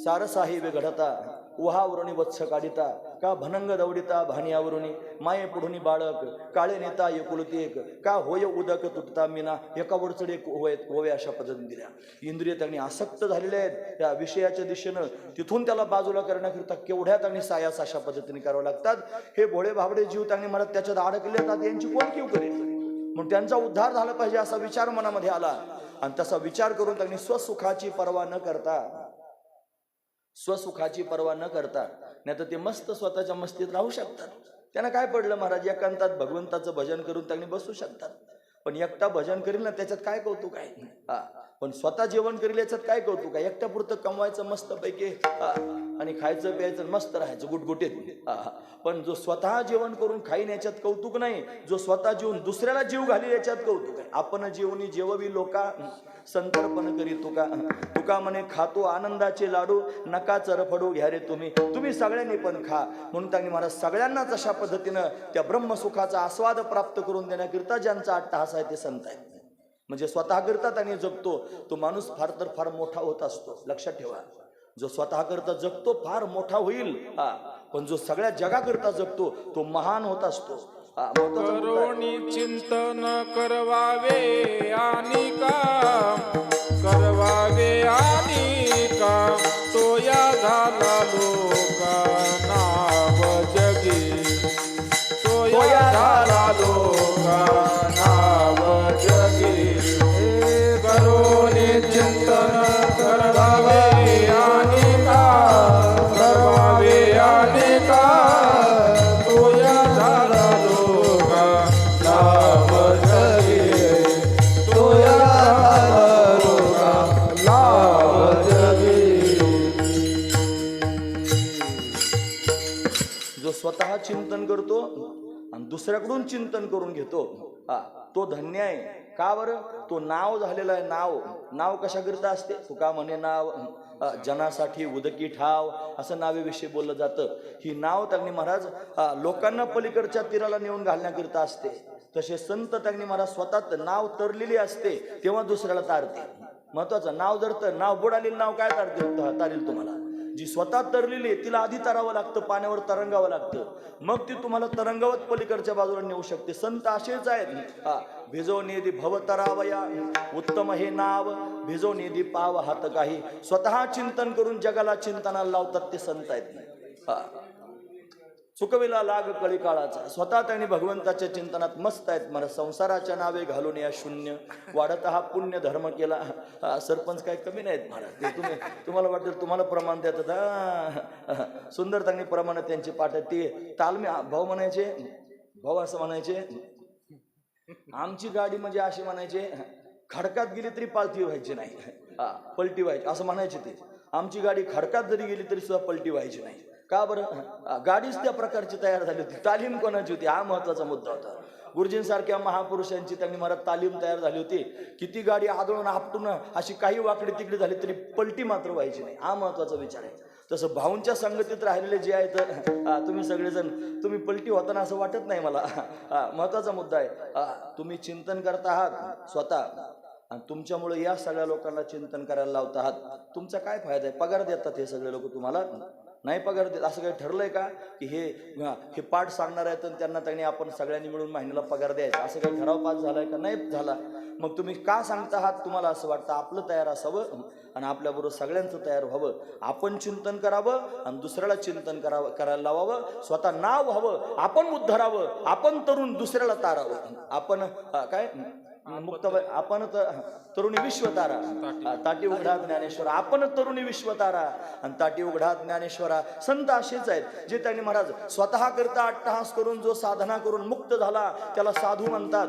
सारसाही घडता उहावरुणी वत्स काढिता, का भनंग दौडिता भानियावरुणी, माये पुढुनी बाळक काळे नेता एकुलती एक, का होय उदक तुटता मीना, एका वरचढे होवे अशा पद्धतीने दिल्या. इंद्रिय त्यांनी आसक्त झालेले आहेत त्या विषयाच्या दिशेनं. तिथून त्याला बाजूला करण्याकरिता केवढ्या त्यांनी सायास अशा पद्धतीने करावं लागतात. हे भोळे भाबडे जीव त्यांनी मला त्याच्यात अडकले जातात, यांची कोण किव करेल? म्हणून त्यांचा उद्धार झाला पाहिजे असा विचार मनामध्ये आला. आणि तसा विचार करून त्यांनी स्वसुखाची पर्वा न करता, स्वसुखाची पर्वा न करता, नाही तर ते मस्त स्वतःच्या मस्तीत राहू शकतात. त्यांना काय पडलं महाराज, एकांतात भगवंताचं भजन करून त्यांनी बसू शकतात. पण एकटा भजन करील ना त्याच्यात काय कौतुक आहे? पण स्वतः जेवण करील याच्यात काय कौतुक आहे? एकट्यापुरतं कमवायचं मस्त पैकी आणि खायचं प्यायचं मस्त राहायचं गुटगुटीत. पण जो स्वतः जेवण करून खाईन याच्यात कौतुक नाही, जो स्वतः जेवून दुसऱ्याला जीव घालील याच्यात कौतुक आहे. आपण जेवणी जेववी लोका संतर्पण करी तुका. तुका म्हणे खातो आनंदाचे लाडू, नका चरफडू घ्या रे तुम्ही सगळ्यांनी पण खा. म्हणून त्यांनी महाराज सगळ्यांनाच अशा पद्धतीनं त्या ब्रह्मसुखाचा आस्वाद प्राप्त करून देण्याकरिता ज्यांचा अट्टहास आहे ते संत आहेत. म्हणजे स्वतः करता त्याने जगतो तो माणूस फार तर फार मोठा होत असतो. लक्षात ठेवा, जो स्वतः करता जगतो फार मोठा होईल, पण जो सगळ्या जगाकरता जगतो तो महान होत असतो. करोनी चिंतन करवावे आणि काम करवावे आणि काम, तो या झाला लोका नाव जगी, तो या झाला लोका नाव जगी. करोनी चिंतन करवावे आणि काम करवावे आणि काम, तो या झाला लोका नाव जगी, तो या झाला लोका नाव जगी. जो स्वतः चिंतन करतो आणि दुसऱ्याकडून चिंतन करून घेतो, तो धन्य आहे. का बरं? तो नाव झालेला आहे. नाव कशाकरिता असते? तुका म्हणे नाव जनासाठी उदकी ठाव, असं नावेविषयी बोललं जातं. ही नाव त्यांनी महाराज लोकांना पलीकडच्या तीराला नेऊन घालण्याकरिता असते. तसे संत त्यांनी महाराज स्वतः नाव तरलेली असते तेव्हा दुसऱ्याला तारते. महत्वाचं नाव जर तर नाव बुडालेलं नाव काय तारेल तुम्हाला? जी स्वतः तरलेली आहे तिला आधी तरावं लागतं, पाण्यावर तरंगावं लागतं, मग ती तुम्हाला तरंगावत पलीकडच्या बाजूला नेऊ शकते. संत असेच आहेत. भिजवनेदी भव तरावया उत्तम हे नाव, भिजवनेदी पाव हात काही. स्वतः चिंतन करून जगाला चिंतनाला लावतात ते संत आहेत. चुकविला लाग कळी काळाचा. स्वतः त्यांनी भगवंताच्या चिंतनात मस्त आहेत. मला संसाराच्या नावे घालून या शून्य वाढत हा पुण्य धर्म केला. सरपंच काय कमी नाहीत महाराज. ते तुम्हाला वाटतं तुम्हाला प्रमाण देतात. सुंदर त्यांनी प्रमाण त्यांचे पाठ आहेत. ते तालमी भाऊ म्हणायचे, भाऊ असं म्हणायचे, आमची गाडी म्हणजे अशी म्हणायचे खडकात गेली तरी पालथी व्हायची नाही, पलटी व्हायची असं म्हणायचे ते. आमची गाडी खडकात जरी गेली तरी सुद्धा पलटी व्हायची नाही. का बरं? गाडीच त्या प्रकारची तयार झाली होती. तालीम कोणाची होती हा महत्वाचा मुद्दा होता. गुरुजींसारख्या महापुरुषांची त्यांनी मला तालीम तयार झाली होती. किती गाडी आदळून आपटून अशी काही वाकडी तिकडे झाली तरी पलटी मात्र व्हायची नाही, हा महत्वाचा विचार आहे. तसं भाऊंच्या संगतीत राहिलेले जे आहेत तुम्ही सगळेजण तुम्ही पलटी होताना असं वाटत नाही मला. महत्वाचा मुद्दा आहे. तुम्ही चिंतन करता आहात स्वतः आणि तुमच्यामुळे या सगळ्या लोकांना चिंतन करायला लावता आहात. तुमचा काय फायदा आहे? पगार देतात हे सगळे लोक तुम्हाला? नाही पगार देत. असं काही ठरलंय का की हे पाठ सांगणार आहेत आणि त्यांनी आपण सगळ्यांनी मिळून महिन्याला पगार द्यायचा, असं काही ठराव पास झालाय का? नाही झाला. मग तुम्ही का सांगता आहात? तुम्हाला असं वाटतं आपलं तयार असावं आणि आपल्याबरोबर सगळ्यांचं तयार व्हावं. आपण चिंतन करावं आणि दुसऱ्याला चिंतन करायला लावावं. स्वतः नाव व्हावं, आपण उद्धरावं, आपण तरुण दुसऱ्याला तारावं. आपण काय मुक्त आपण तरुणी विश्वतारा ताटी उघडा ज्ञानेश्वरा. आपण तरुणी विश्वतारा आणि ताटी उघडा ज्ञानेश्वरा. संत असेच आहेत जे त्यांनी महाराज स्वतः करता अट्टहास करून जो साधना करून मुक्त झाला त्याला साधू म्हणतात.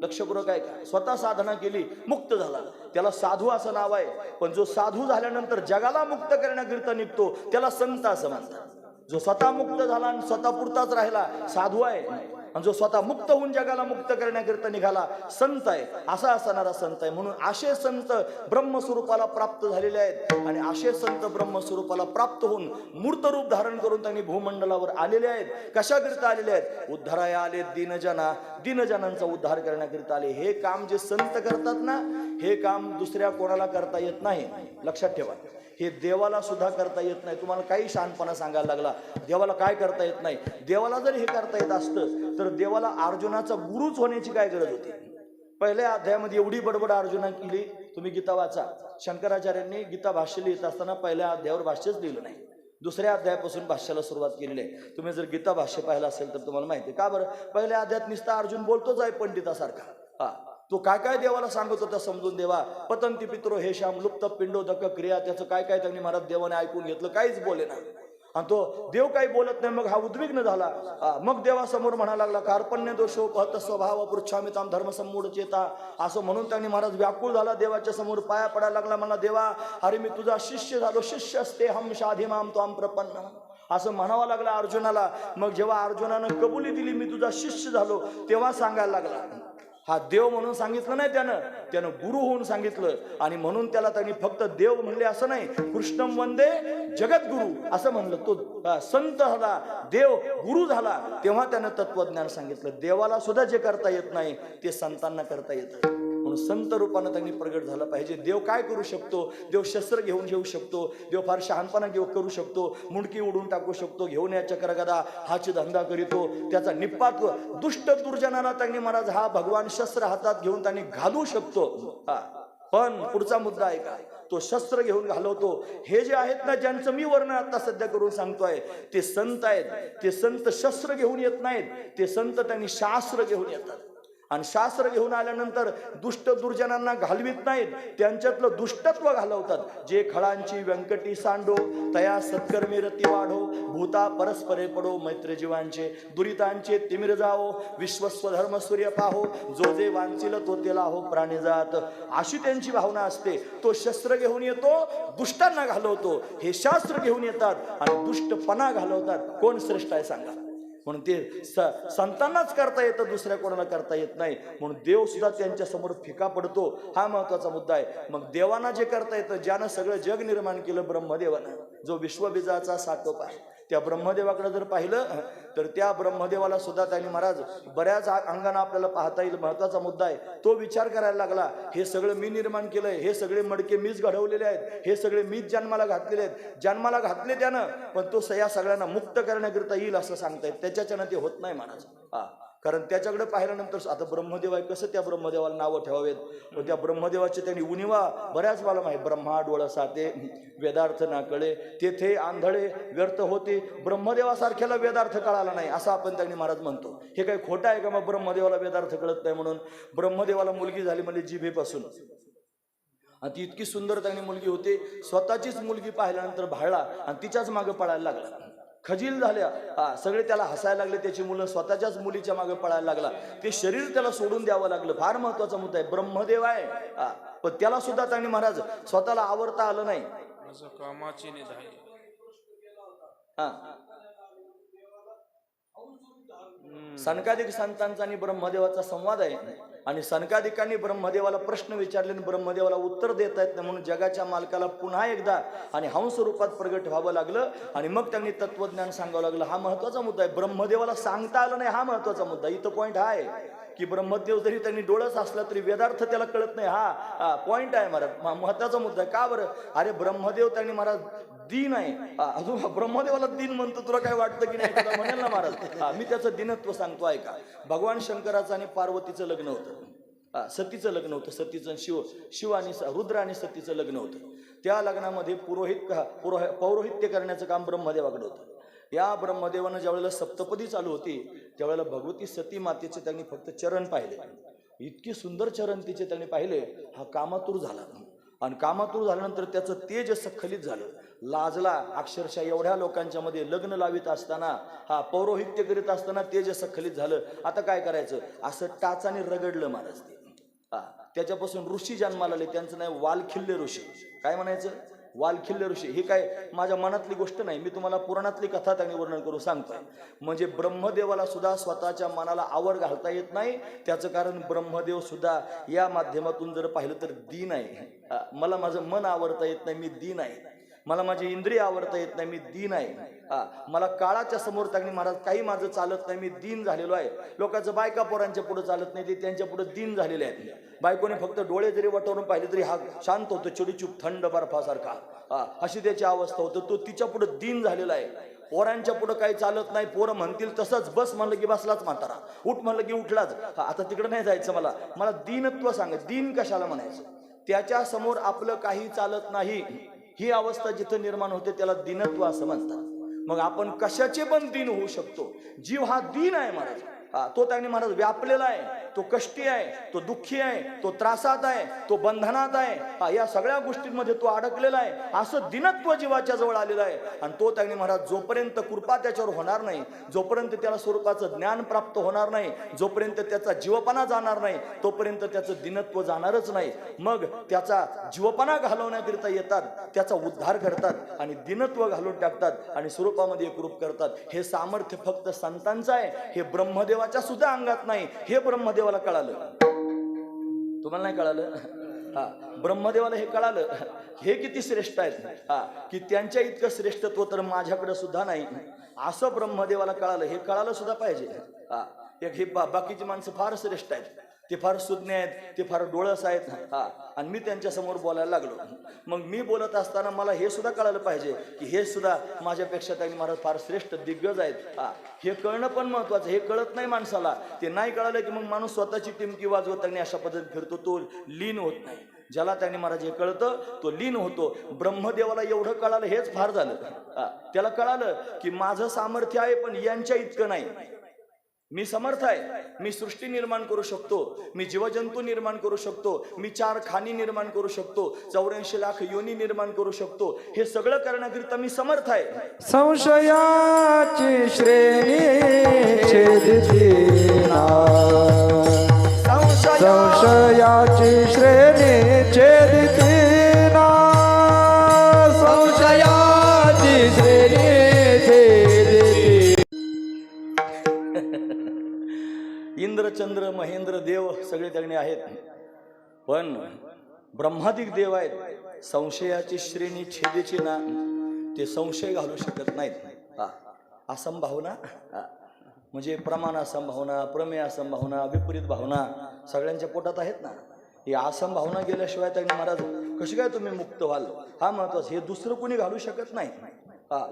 लक्षपूर्वक आहे का? स्वतः साधना केली मुक्त झाला त्याला साधू असं नाव आहे. पण जो साधू झाल्यानंतर जगाला मुक्त करण्याकरिता निघतो त्याला संत असं म्हणतात. जो स्वतः मुक्त झाला आणि स्वतः पुरताच राहिला साधू आहे, आणि जो स्वतः मुक्त होऊन जगाला मुक्त करण्याकरिता निघाला संत आहे. असा असणारा संत आहे. म्हणून असे संत ब्रह्मस्वरूपाला प्राप्त झालेले आहेत आणि असे संत ब्रह्मस्वरूपाला प्राप्त होऊन मूर्त रूप धारण करून त्यांनी भूमंडलावर आलेले आहेत. कशाकरिता आलेले आहेत? उद्धाराया आले दीनजनांचा उद्धार करण्याकरिता आले. हे काम जे संत करतात ना, हे काम दुसऱ्या कोणाला करता येत नाही. लक्षात ठेवा, हे देवाला सुद्धा करता येत नाही. तुम्हाला काही शहाणपणा सांगायला लागला देवाला काय करता येत नाही. देवाला जर हे करता येत असतं तर देवाला अर्जुनाचा गुरुच होण्याची काय गरज होती? पहिल्या अध्यायामध्ये एवढी बडबड अर्जुना केली. तुम्ही गीता वाचा. शंकराचार्यांनी गीता भाष्य लिहित असताना पहिल्या अध्यायावर भाष्यच लिहिलं नाही, दुसऱ्या अध्यायापासून भाष्याला सुरुवात केलेली आहे. तुम्ही जर गीता भाष्य पाहिलं असेल तर तुम्हाला माहिती आहे. का बरं? पहिल्या अध्यायात नुसता अर्जुन बोलतोच आहे पंडितासारखा. तो काय काय देवाला सांगत होता समजून. देवा पतंती पित्रो हे श्याम लुप्त पिंडोदक क्रिया, त्याचं काय काय त्यांनी महाराज देवाने ऐकून घेतलं, काहीच बोले ना. आणि तो देव काही बोलत नाही. मग हा उद्विग्न झाला. मग देवासमोर म्हणा लागला, कार्पण्य दोषोपहत स्वभाव पृच्छामिताम धर्म संमूढ चेता. असं म्हणून त्यांनी महाराज व्याकुळ झाला, देवाच्या समोर पाया पडायला लागला. म्हणला, देवा अरे मी तुझा शिष्य झालो, शिष्य असते हम शाधिमाम त्वाम प्रपन्न, असं म्हणावं लागलं अर्जुनाला. मग जेव्हा अर्जुनानं कबुली दिली मी तुझा शिष्य झालो, तेव्हा सांगायला लागला. हा देव म्हणून सांगितलं नाही त्यानं गुरु होऊन सांगितलं. आणि म्हणून त्याला त्यांनी फक्त देव म्हणले असं नाही, कृष्णम वंदे जगद्गुरु असं म्हणलं. तो संत झाला, देव गुरु झाला, तेव्हा त्यानं तत्वज्ञान सांगितलं. देवाला सुद्धा जे करता येत नाही ते संतांना करता येतं. म्हणून संत रूपानं त्यांनी प्रगट झालं पाहिजे. देव काय करू शकतो? देव शस्त्र घेऊन येऊ शकतो, देव फार शहाणपणा करू शकतो, मुंडकी उडून टाकू शकतो, घेऊन या चक्रगदा हाची धंदा करीतो, त्याचा निपात दुष्ट दुर्जनाला त्यांनी महाराज हा भगवान शस्त्र हातात घेऊन त्यांनी घालू शकतो. पण पुढचा मुद्दा आहे का, तो शस्त्र घेऊन घालवतो. हे जे आहेत ना, ज्यांचं मी वर्णन आता सध्या करून सांगतोय, ते संत आहेत. ते संत शस्त्र घेऊन येत नाहीत, ते संत त्यांनी शास्त्र घेऊन येतात. आणि शास्त्र घेऊन आल्यानंतर दुष्ट दुर्जनांना घालवित नाहीत, त्यांच्यातलं दुष्टत्व घालवतात. जे खळांची व्यंकटी सांडो, तया सत्कर्मी रती वाढो, भूता परस्परे पडो, मैत्र जीवांचे दुरितांचे तिमिर जाओ, विश्वस्वधर्म सूर्य पाहो, जो जे वांचिल तो तेला हो प्राणी जात. अशी त्यांची भावना असते. तो शस्त्र घेऊन येतो, दुष्टांना घालवतो. हे शास्त्र घेऊन येतात आणि दुष्टपणा घालवतात. कोण श्रेष्ठ आहे सांगा? म्हणून ते संतांनाच करता येतं, दुसऱ्या कोणाला करता येत नाही. म्हणून देव सुद्धा त्यांच्या समोर फिका पडतो. हा महत्वाचा मुद्दा आहे. मग देवांना जे करता येतं, ज्यानं सगळं जग निर्माण केलं, ब्रह्मदेवानं, जो विश्वबीजाचा साठोपा आहे, त्या ब्रह्मदेवाकडे जर पाहिलं तर त्या ब्रह्मदेवाला सुद्धा त्यांनी महाराज बऱ्याच अंगाने आपल्याला पाहता येईल. महत्वाचा मुद्दा आहे. तो विचार करायला लागला, हे सगळं मी निर्माण केलंय, हे सगळे मडके मीच घडवलेले आहेत, हे सगळे मीच जन्माला घातलेले आहेत. जन्माला घातले त्यानं, पण तो या सगळ्यांना मुक्त करण्याकरिता येईल असं सांगतायत. त्याच्यानं ते होत नाही महाराज. कारण त्याच्याकडे पाहिल्यानंतर आता ब्रह्मदेव आहे, कसं त्या ब्रह्मदेवाला नावं ठेवावेत. व त्या ब्रह्मदेवाचे त्यांनी उणिवा बऱ्याच मला माहिती. ब्रह्मा डोळा साते, वेदार्थ ना कळे, तेथे आंधळे व्यर्थ होते. ब्रह्मदेवासारख्याला वेदार्थ कळाला नाही असं आपण त्यांनी महाराज म्हणतो. हे काही खोटं आहे का? मग ब्रह्मदेवाला वेदार्थ कळत नाही म्हणून. ब्रह्मदेवाला मुलगी झाली म्हणजे जिभेपासून. आणि ती इतकी सुंदर त्यांनी मुलगी होती, स्वतःचीच मुलगी पाहिल्यानंतर भाळला आणि तिच्याच मागे पळायला लागला. खजील झाल्या, सगळे त्याला हसायला लागले. त्याची मुलं स्वतःच्याच मुलीच्या मागे पळायला लागला. ते शरीर त्याला सोडून द्यावं लागलं. फार महत्वाचा मुद्दा आहे. ब्रह्मदेव आहे, पण त्याला सुद्धा त्यांनी महाराज स्वतःला आवरता आलं नाही. कामाची निधाई. सनकादिक संतांचा आणि ब्रह्मदेवाचा संवाद आहे. आणि सनकादिकांनी ब्रह्मदेवाला प्रश्न विचारले आणि ब्रह्मदेवाला उत्तर देता येत नाही. म्हणून जगाच्या मालकाला पुन्हा एकदा आणि हंस रूपात प्रगट व्हावं लागलं. आणि मग त्यांनी तत्वज्ञान सांगावं लागलं. हा महत्वाचा मुद्दा आहे. ब्रह्मदेवाला सांगता आलं नाही, हा महत्वाचा मुद्दा. इथं पॉईंट हा आहे की ब्रह्मदेव जरी त्यांनी डोळस असला तरी वेदार्थ त्याला कळत नाही. हा पॉईंट आहे महाराज, महत्वाचा मुद्दा आहे. का बरं? अरे ब्रह्मदेव त्यांनी महाराज दीन आहे. अजून ब्रह्मदेवाला दीन म्हणतो, तुला काय वाटतं की नाही? तुला म्हणेल ना महाराज. मी त्याचं दिनत्व सांगतो ऐका. भगवान शंकराचं आणि पार्वतीचं लग्न होतं, सतीचं लग्न होतं. सतीचं शिव आणि रुद्र आणि सतीचं लग्न होतं. त्या लग्नामध्ये पौरोहित्य करण्याचं काम ब्रह्मदेवाकडे होतं. या ब्रह्मदेवानं ज्यावेळेला सप्तपदी चालू होती त्यावेळेला भगवती सती मातेचे त्यांनी फक्त चरण पाहिले. इतकी सुंदर चरण तिचे त्यांनी पाहिले. हा कामातूर झाला. आणि कामातूर झाल्यानंतर त्याचं तेज सखलित झालं. लाजला अक्षरशः. एवढ्या लोकांच्या मध्ये लग्न लावित असताना, पौरोहित्य करीत असताना तेज सखलित झालं. आता काय करायचं? असं टाचाने रगडलं महाराज ते. त्याच्यापासून ऋषी जन्माला आले. त्यांचं नाव वालखिल्य ऋषी. काय म्हणायचं? वालखिल्य ऋषी. ही काय माझ्या मनातली गोष्ट नाही, मी तुम्हाला पुराणातली कथा त्यांनी वर्णन करून सांगतोय. म्हणजे ब्रह्मदेवाला सुद्धा स्वतःच्या मनाला आवड घालता येत नाही. त्याचं कारण ब्रह्मदेव सुद्धा या माध्यमातून जर पाहिलं तर दीन आहे. मला माझं मन आवडता येत नाही, मी दीन आहे. मला माझी इंद्रिय आवडता येत नाही, मी दीन आहे. मला काळाच्या समोर त्यांनी महाराज काही माझं चालत नाही, मी दीन झालेलो आहे. लोकांचं बायका पोरांच्या पुढे चालत नाही, ते त्यांच्या पुढे दीन झालेले आहेत. बायकोने फक्त डोळे जरी वटवरून पाहिले तरी हा शांत होतो, चिडीचूप थंड बर्फासारखा. अशी त्याची अवस्था होतं. तो तिच्या पुढे दीन झालेला आहे. पोरांच्या पुढे काही चालत नाही. पोरं म्हणतील तसंच, बस म्हणलं की बसलाच म्हातारा, उठ म्हणलं की उठलाच. आता तिकडे नाही जायचं. मला दीनत्व सांग. दीन कशाला म्हणायचं? त्याच्या समोर आपलं काही चालत नाही. ही अवस्था जिथं निर्माण होते त्याला दीनत्व असं म्हणतात. मग आपण कशाचे पण दीन होऊ शकतो. जीव हा दीन आहे महाराज. तो त्यांनी महाराज व्यापलेला आहे, तो कष्टी आहे, तो दुःखी आहे, तो त्रासात आहे, तो बंधनात आहे, या सगळ्या गोष्टींमध्ये तो अडकलेला आहे. असं दिनत्व जीवाच्या जवळ आलेलं आहे. आणि तो त्यांनी महाराज जोपर्यंत कृपा त्याच्यावर होणार नाही, जोपर्यंत त्याला स्वरूपाचं ज्ञान प्राप्त होणार नाही, जोपर्यंत त्याचा जीवपणा जाणार नाही, तोपर्यंत त्याचं दिनत्व जाणारच नाही. मग त्याचा जीवपणा घालवण्याकरिता येतात, त्याचा उद्धार करतात आणि दिनत्व घालून टाकतात आणि स्वरूपामध्ये एकरूप करतात. हे सामर्थ्य फक्त संतांचं आहे, हे ब्रह्मदेवाच्या सुद्धा अंगात नाही. हे ब्रह्मदेवाला कळालं. तुम्हाला नाही कळालं? ब्रह्मदेवाला हे कळालं. हे किती श्रेष्ठ आहेत, की त्यांच्या इतकं श्रेष्ठत्व तर माझ्याकडे सुद्धा नाही, असं ब्रह्मदेवाला कळालं. हे कळालं सुद्धा पाहिजे. हे बाकीची माणसं फार श्रेष्ठ आहेत, ते फार सुज्ञ आहेत, ते फार डोळस आहेत. आणि मी त्यांच्या समोर बोलायला लागलो. मग मी बोलत असताना मला हे सुद्धा कळालं पाहिजे की हे सुद्धा माझ्यापेक्षा त्यांनी महाराज फार श्रेष्ठ दिग्गज आहेत. हे कळणं पण महत्वाचं. हे कळत नाही माणसाला. ते नाही कळालं की मग माणूस स्वतःची टिमकी वाजवत त्यांनी अशा पद्धतीने फिरतो, तो लीन होत नाही. ज्याला त्यांनी महाराज हे कळतं तो लीन होतो. ब्रह्मदेवाला एवढं कळालं हेच फार झालं. त्याला कळालं की माझं सामर्थ्य आहे पण यांच्या इतकं नाही. मी समर्थ आहे, मी सृष्टी निर्माण करू शकतो, मी जीवजंतू निर्माण करू शकतो, मी 4 खाणी निर्माण करू शकतो, 84 लाख योनी निर्माण करू शकतो. हे सगळं करण्याकरिता मी समर्थ आहे. संशयाची श्रेणी छेदतीना, संशयाची श्रेणी छेदतीना, संशयाची श्रेणी छेदतीना. इंद्र चंद्र महेंद्र देव सगळे त्यांनी आहेत, पण ब्रह्मादिक देव आहेत. संशयाची श्रेणी छेदेची ना, ते संशय घालू शकत नाहीत. असंभावना म्हणजे प्रमाण असंभावना, प्रमेय असंभावना, विपरीत भावना सगळ्यांच्या पोटात आहेत ना. हे असंभावना गेल्याशिवाय त्यांनी महाराज कशी काय तुम्ही मुक्त व्हाल, हा महत्वाचं. हे दुसरं कोणी घालू शकत नाही.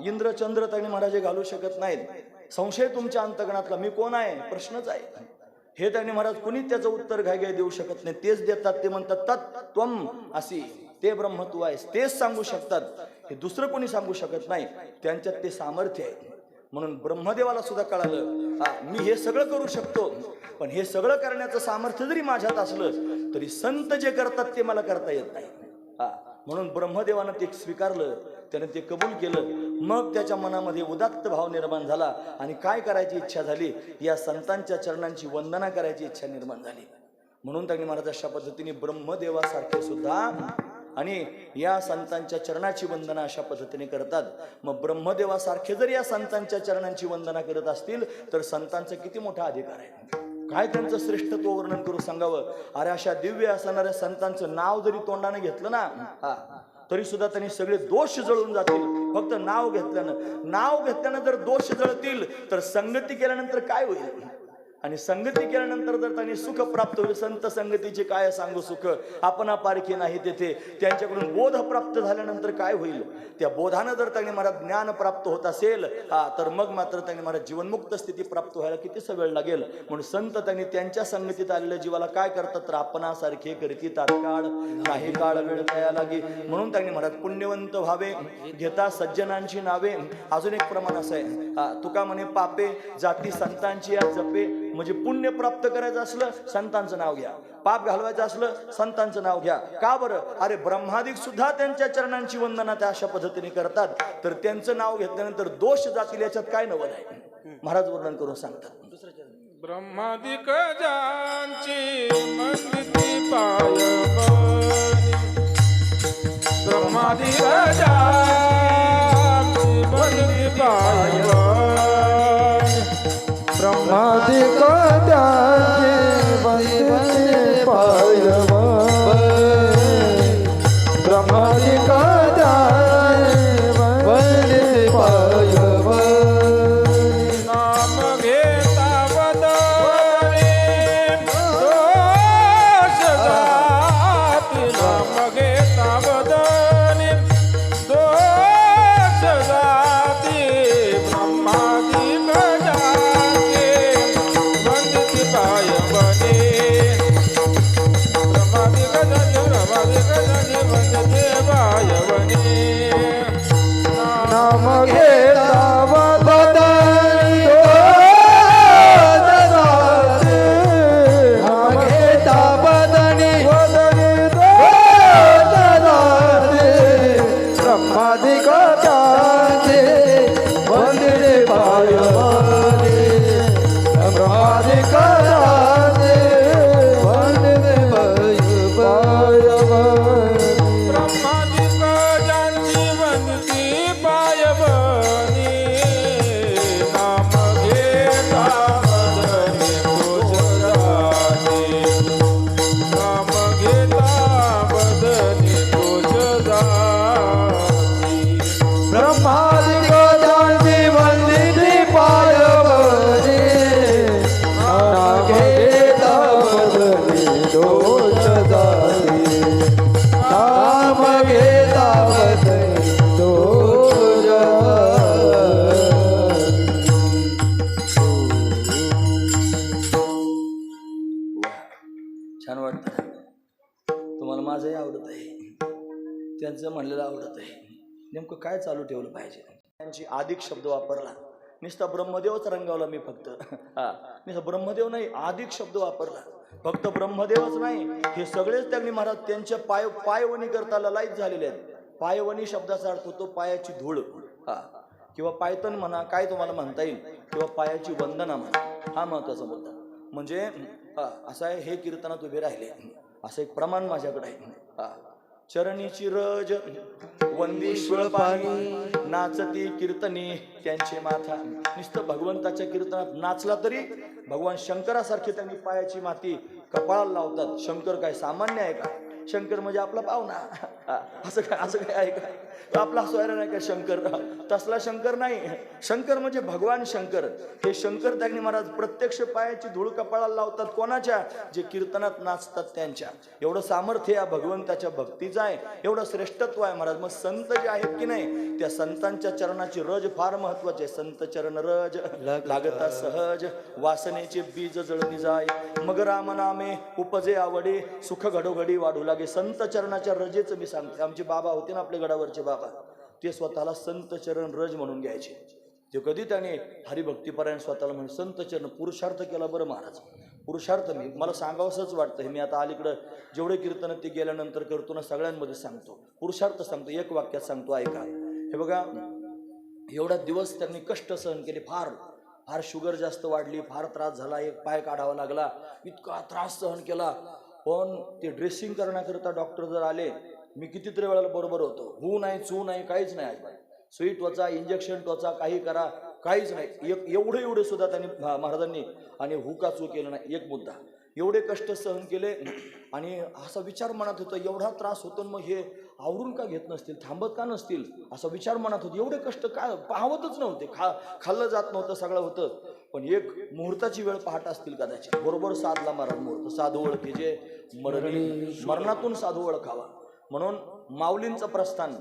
इंद्र चंद्र त्यांनी महाराज घालू शकत नाहीत. संशय तुमच्या अंतकरणातला मी कोण आहे प्रश्नच आहे. हे त्यांनी महाराज कुणी त्याचं उत्तर घाय देऊ शकत नाही. तेच देतात. ते म्हणतात तत्त्वम असी, ते ब्रह्म तू आहेस, तेच सांगू शकतात. हे दुसरं कोणी सांगू शकत नाही. त्यांच्यात ते सामर्थ्य आहे. म्हणून ब्रह्मदेवाला सुद्धा कळालं मी हे सगळं करू शकतो, पण हे सगळं करण्याचं सामर्थ्य जरी माझ्यात असलं तरी संत जे करतात ते मला करता येत नाही. म्हणून ब्रह्मदेवानं ते स्वीकारलं, त्याने ते कबूल केलं. मग त्याच्या मनामध्ये उदात्त भाव निर्माण झाला आणि काय करायची इच्छा झाली, या संतांच्या चरणांची वंदना करायची इच्छा निर्माण झाली. म्हणून त्यांनी महाराज अशा पद्धतीने ब्रह्मदेवासारखे सुद्धा आणि या संतांच्या चरणाची वंदना अशा पद्धतीने करतात. मग ब्रह्मदेवासारखे जर या संतांच्या चरणांची वंदना करत असतील तर संतांचा किती मोठा अधिकार आहे, काय त्यांचं श्रेष्ठत्व वर्णन करू सांगावं. अरे अशा दिव्य असणाऱ्या संतांचं नाव जरी तोंडाने घेतलं ना तरी सुद्धा त्यांनी सगळे दोष जळून जातील. फक्त नाव घेतल्यानं जर दोष जळतील तर संगती केल्यानंतर काय होईल, आणि संगती केल्यानंतर जर त्यांनी सुख प्राप्त होईल. संत संगतीचे काय सांगू सुख, आपणा पारखी नाही तेथे. त्यांच्याकडून बोध प्राप्त झाल्यानंतर काय होईल, त्या बोधानं जर त्यांनी महाराज ज्ञान प्राप्त होत असेल तर मग मात्र त्यांनी महाराज जीवनमुक्त स्थिती प्राप्त व्हायला कितीसा वेळ लागेल. म्हणून संत त्यांनी त्यांच्या संगतीत आलेल्या जीवाला काय करतात तर आपणासारखे करती तात्काळ, काही काळ वेळ तया लागे. म्हणून त्यांनी महाराज पुण्यवंत व्हावे, घेता सज्जनांची नावे. अजून एक प्रमाण असं आहे, तुका म्हणे पापे जाती संतांची या जपे. म्हणजे पुण्य प्राप्त करायचं असलं संतांचं नाव घ्या, पाप घालवायचं असलं संतांचं नाव घ्या. का बरं, अरे ब्रह्मादिक सुद्धा त्यांच्या चरणांची वंदना त्या अशा पद्धतीने करतात, तर त्यांचं नाव घेतल्यानंतर दोष जातील याच्यात काय नवल आहे, महाराज वर्णन करून सांगतात. ब्रह्मादिक ज्यांची मंदिती पायवनी, ब्रह्मादिक ज्यांची मंदिती पायवनी, ब्रह्मादिक ज्यांची वंदिते पायवनी, ब्रह्मादिक ज्यांची वंदिते पायवनी. नाम घेता वदनी दोष जाती, नाम घेता वदनी दोष जाती. ब्रह्मादिक ज्यांची वंदिती पायवनी, ब्रह्मादिक ज्यांची वंदिती पायवनी. नाम घेता वदनी दोष ब्रह्मादिक त्यांची वंदिती पायवरी नाम घेता बदली दोष जाती नाम घेता बदली दोष छान वाटतं. तुम्हाला माझंही आवडत आहे, त्यांचं म्हणलेलं आवडत आहे. नेमकं काय चालू ठेवलं पाहिजे. त्यांची अधिक शब्द वापरला, नुसता ब्रह्मदेवच रंगावला मी फक्त. हा, नुसता ब्रह्मदेव नाही, अधिक शब्द वापरला. फक्त ब्रह्मदेवच नाही, हे सगळेच त्यांनी महाराज त्यांच्या पायवणी करता ललायत झालेले आहेत. पायवणी शब्दाचा अर्थ होतो पायाची धूळ, हा, किंवा पायतन म्हणा, काय तुम्हाला म्हणता येईल, किंवा पायाची वंदना म्हणा. हा महत्वाचा मुद्दा. म्हणजे असं आहे, हे कीर्तनात उभे राहिले असं एक प्रमाण माझ्याकडे आहे. हा, चरणीची रज वंदीश्वर पाणी नाचती कीर्तनी त्यांचे माथा. नुसतं भगवंताच्या कीर्तनात नाचला तरी भगवान शंकरासारखे त्यांनी पायाची माती कपाळाला लावतात. शंकर काय सामान्य आहे का? शंकर म्हणजे आपला पाहुणा. असं काय आहे का? आपला सोयरा नाही का शंकर? तसला शंकर नाही. शंकर म्हणजे भगवान शंकर. हे शंकर त्यांनी महाराज प्रत्यक्ष पायाची धूळ कपाळाला लावतात. कोणाच्या? जे कीर्तनात नाचतात त्यांच्या. एवढं सामर्थ्य या भगवंताच्या भक्तीचं आहे, एवढं श्रेष्ठत्व आहे महाराज. मग संत जे आहेत की नाही, त्या संतांच्या चरणाची रज फार महत्वाची आहे. संत चरण रज लागता सहज वासनेचे बीज जळणी जाय मग राम नामे उपजे आवडे सुख घडोघडी वाढू लागे. संत चरणाच्या रजेचं मी सांगते. आमचे बाबा होते ना आपले गडावरचे बाबा, ते स्वतःला संत चरण रज म्हणून घ्यायचे. ते कधी त्याने हरिभक्तीपरायण स्वतःला म्हणून संत चरण. पुरुषार्थ केला बरं महाराज, पुरुषार्थ. मला सांगावंसंच वाटतं. हे मी आता अलीकडं जेवढे कीर्तन ते गेल्यानंतर करतो ना, सगळ्यांमध्ये सांगतो, पुरुषार्थ सांगतो. एक वाक्यात सांगतो, ऐका. हे बघा, एवढा दिवस त्यांनी कष्ट सहन केले. फार शुगर जास्त वाढली, फार त्रास झाला, एक पाय काढावा लागला, इतका त्रास सहन केला. पण ते ड्रेसिंग करण्याकरता डॉक्टर जर आले, मी कितीतरी वेळेला बरोबर होतो. हू नाही, चू नाही, काहीच नाही. सुई टोचा, इंजेक्शन टोचा, काही करा, काहीच नाही. एवढे सुद्धा त्यांनी महाराजांनी आणि हुका चू केलं नाही. एक मुद्दा, एवढे कष्ट सहन केले. आणि असा विचार मनात होता, एवढा त्रास होतो, मग हे आवरून का घेत नसतील, थांबत का नसतील, असा विचार मनात होता. एवढे कष्ट काय पाहतच नव्हते, खाल्लं जात नव्हतं, सगळं होतं. पण एक मुहूर्ताची वेळ पाहत असतील कदाचित. बरोबर साधला महाराज मुहूर्त. साधू ओळखे जे मरणातून साधू ओळखावा. म्हणून माऊलींचं प्रस्थान,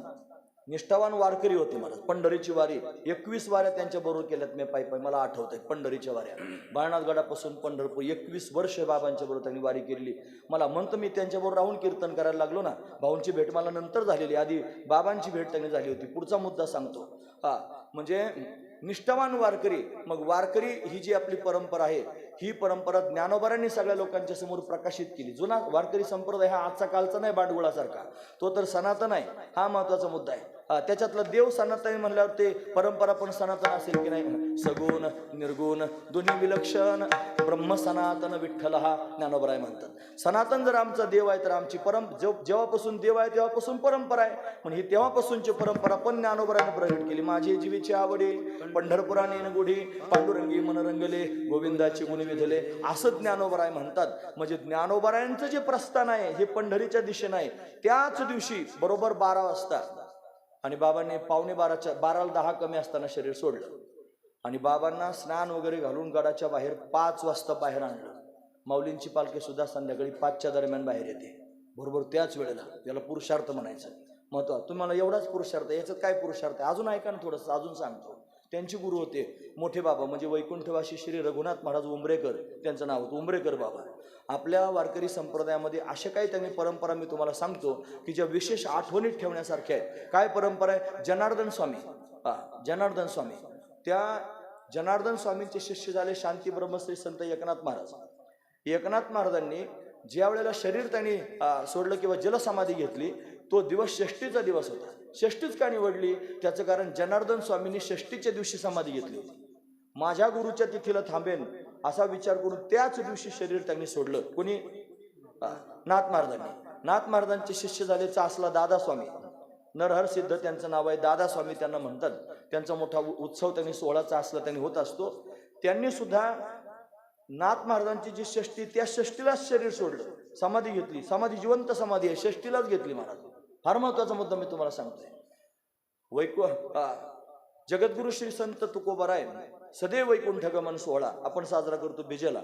निष्ठावान वारकरी होते महाराज. पंढरीची वारी 21 वाऱ्या त्यांच्या बरोबर केल्यात मी पायी. मला आठवत आहे पंढरीच्या वाऱ्या. बाळनाथ गडापासून पंढरपूर 21 वर्ष बाबांच्या बरोबर त्यांनी वारी केली. मला म्हणतो, मी त्यांच्याबरोबर राहून कीर्तन करायला लागलो ना. भाऊंची भेट मला नंतर झालेली, आधी बाबांची भेट त्यांनी झाली होती. पुढचा मुद्दा सांगतो. हा, म्हणजे निष्ठावान वारकरी. मग वारकरी ही जी आपली परंपरा आहे, ही परंपरा ज्ञानोबांनी सगळ्या लोकांच्या समोर प्रकाशित केली. जुना वारकरी संप्रदाय हा आजचा कालचा नाही, बांडगुळासारखा. तो तर सनातन आहे. हा महत्वाचा मुद्दा आहे. त्याच्यातला देव सनातन म्हणल्यावर ते परंपरा पण सनातन असेल की नाही. सगुण निर्गुण दोन्ही विलक्षण ब्रह्म सनातन विठ्ठल हा ज्ञानोबराय म्हणतात. सनातन जर आमचा देव आहे तर आमची जेव्हापासून देव आहे तेव्हापासून परंपरा आहे. पण ही तेव्हापासूनची परंपरा पण ज्ञानोबरायने प्रगट केली. माझी जीवेची आवडे पंढरपुराने गुढी पांडुरंगी मनरंगले गोविंदाची गुणी विधले, असं ज्ञानोबराय म्हणतात. म्हणजे ज्ञानोबरायांचं जे प्रस्थान आहे हे पंढरीच्या दिशेने आहे. त्याच दिवशी बरोबर 12 वाजता आणि बाबांनी 12:10 कमी असताना शरीर सोडलं. आणि बाबांना स्नान वगैरे घालून गडाच्या बाहेर 5 वाजता बाहेर आणलं. माऊलींची पालखी सुद्धा संध्याकाळी 5च्या दरम्यान बाहेर येते. बरोबर त्याच वेळेला. त्याला पुरुषार्थ म्हणायचं. महत्व तुम्हाला एवढाच पुरुषार्थ. याच्यात काय पुरुषार्थ आहे अजून ऐका ना, थोडंसं अजून सांगतो. त्यांचे गुरु होते मोठे बाबा, म्हणजे वैकुंठवासी श्री रघुनाथ महाराज उंबरेकर, त्यांचं नाव होतं उंबरेकर बाबा. आपल्या वारकरी संप्रदायामध्ये अशा काही त्यांनी परंपरा मी तुम्हाला सांगतो की ज्या विशेष आठवणीत ठेवण्यासारख्या आहेत. काय परंपरा आहे? जनार्दन स्वामी. जनार्दन स्वामी, त्या जनार्दन स्वामींचे शिष्य झाले शांती ब्रह्मश्री संत एकनाथ महाराज. एकनाथ महाराजांनी ज्या वेळेला शरीर त्यांनी सोडलं किंवा जलसमाधी घेतली, तो दिवस षष्टीचा दिवस होता. षष्टीच का निवडली? त्याचं कारण जनार्दन स्वामींनी षष्टीच्या दिवशी समाधी घेतली होती. माझ्या गुरुच्या तिथीला थांबेन असा विचार करून त्याच दिवशी शरीर त्यांनी सोडलं. कोणी? नाथ महाराजांनी. नाथ महाराजांचे शिष्य झाले चासला दादा स्वामी. नरहर सिद्ध त्यांचं नाव आहे. दादा स्वामी त्यांना म्हणतात. त्यांचा मोठा उत्सव त्यांनी 16 चासला त्यांनी होत असतो. त्यांनी सुद्धा नाथ महाराजांची जी षष्टी, त्या षष्टीलाच शरीर सोडलं, समाधी घेतली. समाधी जिवंत समाधी आहे, षष्टीलाच घेतली महाराज. फार महत्वाचा मुद्दा मी तुम्हाला सांगतोय. जगद्गुरु श्री संत तुकोबाराय सदैव वैकुंठ गमन सोहळा आपण साजरा करतो बिजेला.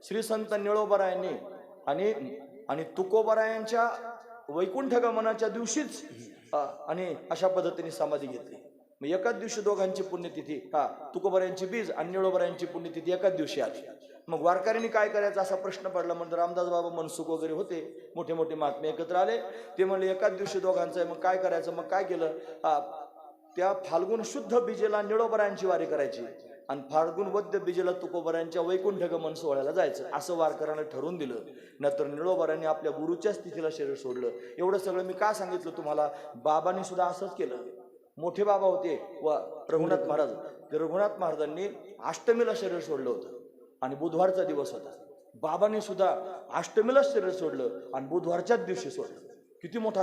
श्री संत निळोबारायांनी आणि तुकोबारायांच्या वैकुंठ गमनाच्या दिवशीच आणि अशा पद्धतीने समाधी घेतली. मग एकाच दिवशी दोघांची पुण्यतिथी, तुकोबारायांची बीज आणि निळोबारायांची पुण्यतिथी एकाच दिवशी आली. मग वारकऱ्यांनी काय करायचा असा प्रश्न पडला. म्हणजे रामदास बाबा मनसुख वगैरे होते, मोठे मोठे महात्मे एकत्र आले. ते म्हणले एकाच दिवशी दोघांचं आहे, मग काय करायचं. मग काय केलं, त्या फाल्गुन शुद्ध बीजेला निळोबारायांची वारी करायची आणि फाल्गुन वद्य बीजेला तुकोबारायांच्या वैकुंठ गमन सोहळ्याला जायचं असं वारकऱ्यांना ठरवून दिलं. नंतर निळोबारायांनी आपल्या गुरुच्या स्थितीला शरीर सोडलं. एवढं सगळं मी का सांगितलं तुम्हाला, बाबांनी सुद्धा असंच केलं. मोठे बाबा होते व रघुनाथ महाराज, ते रघुनाथ महाराजांनी अष्टमीला शरीर सोडलं होतं आणि बुधवारचा दिवस होता. बाबांनी सुद्धा अष्टमीला शरीर सोडलं आणि बुधवारच्याच दिवशी सोडलं. किती मोठा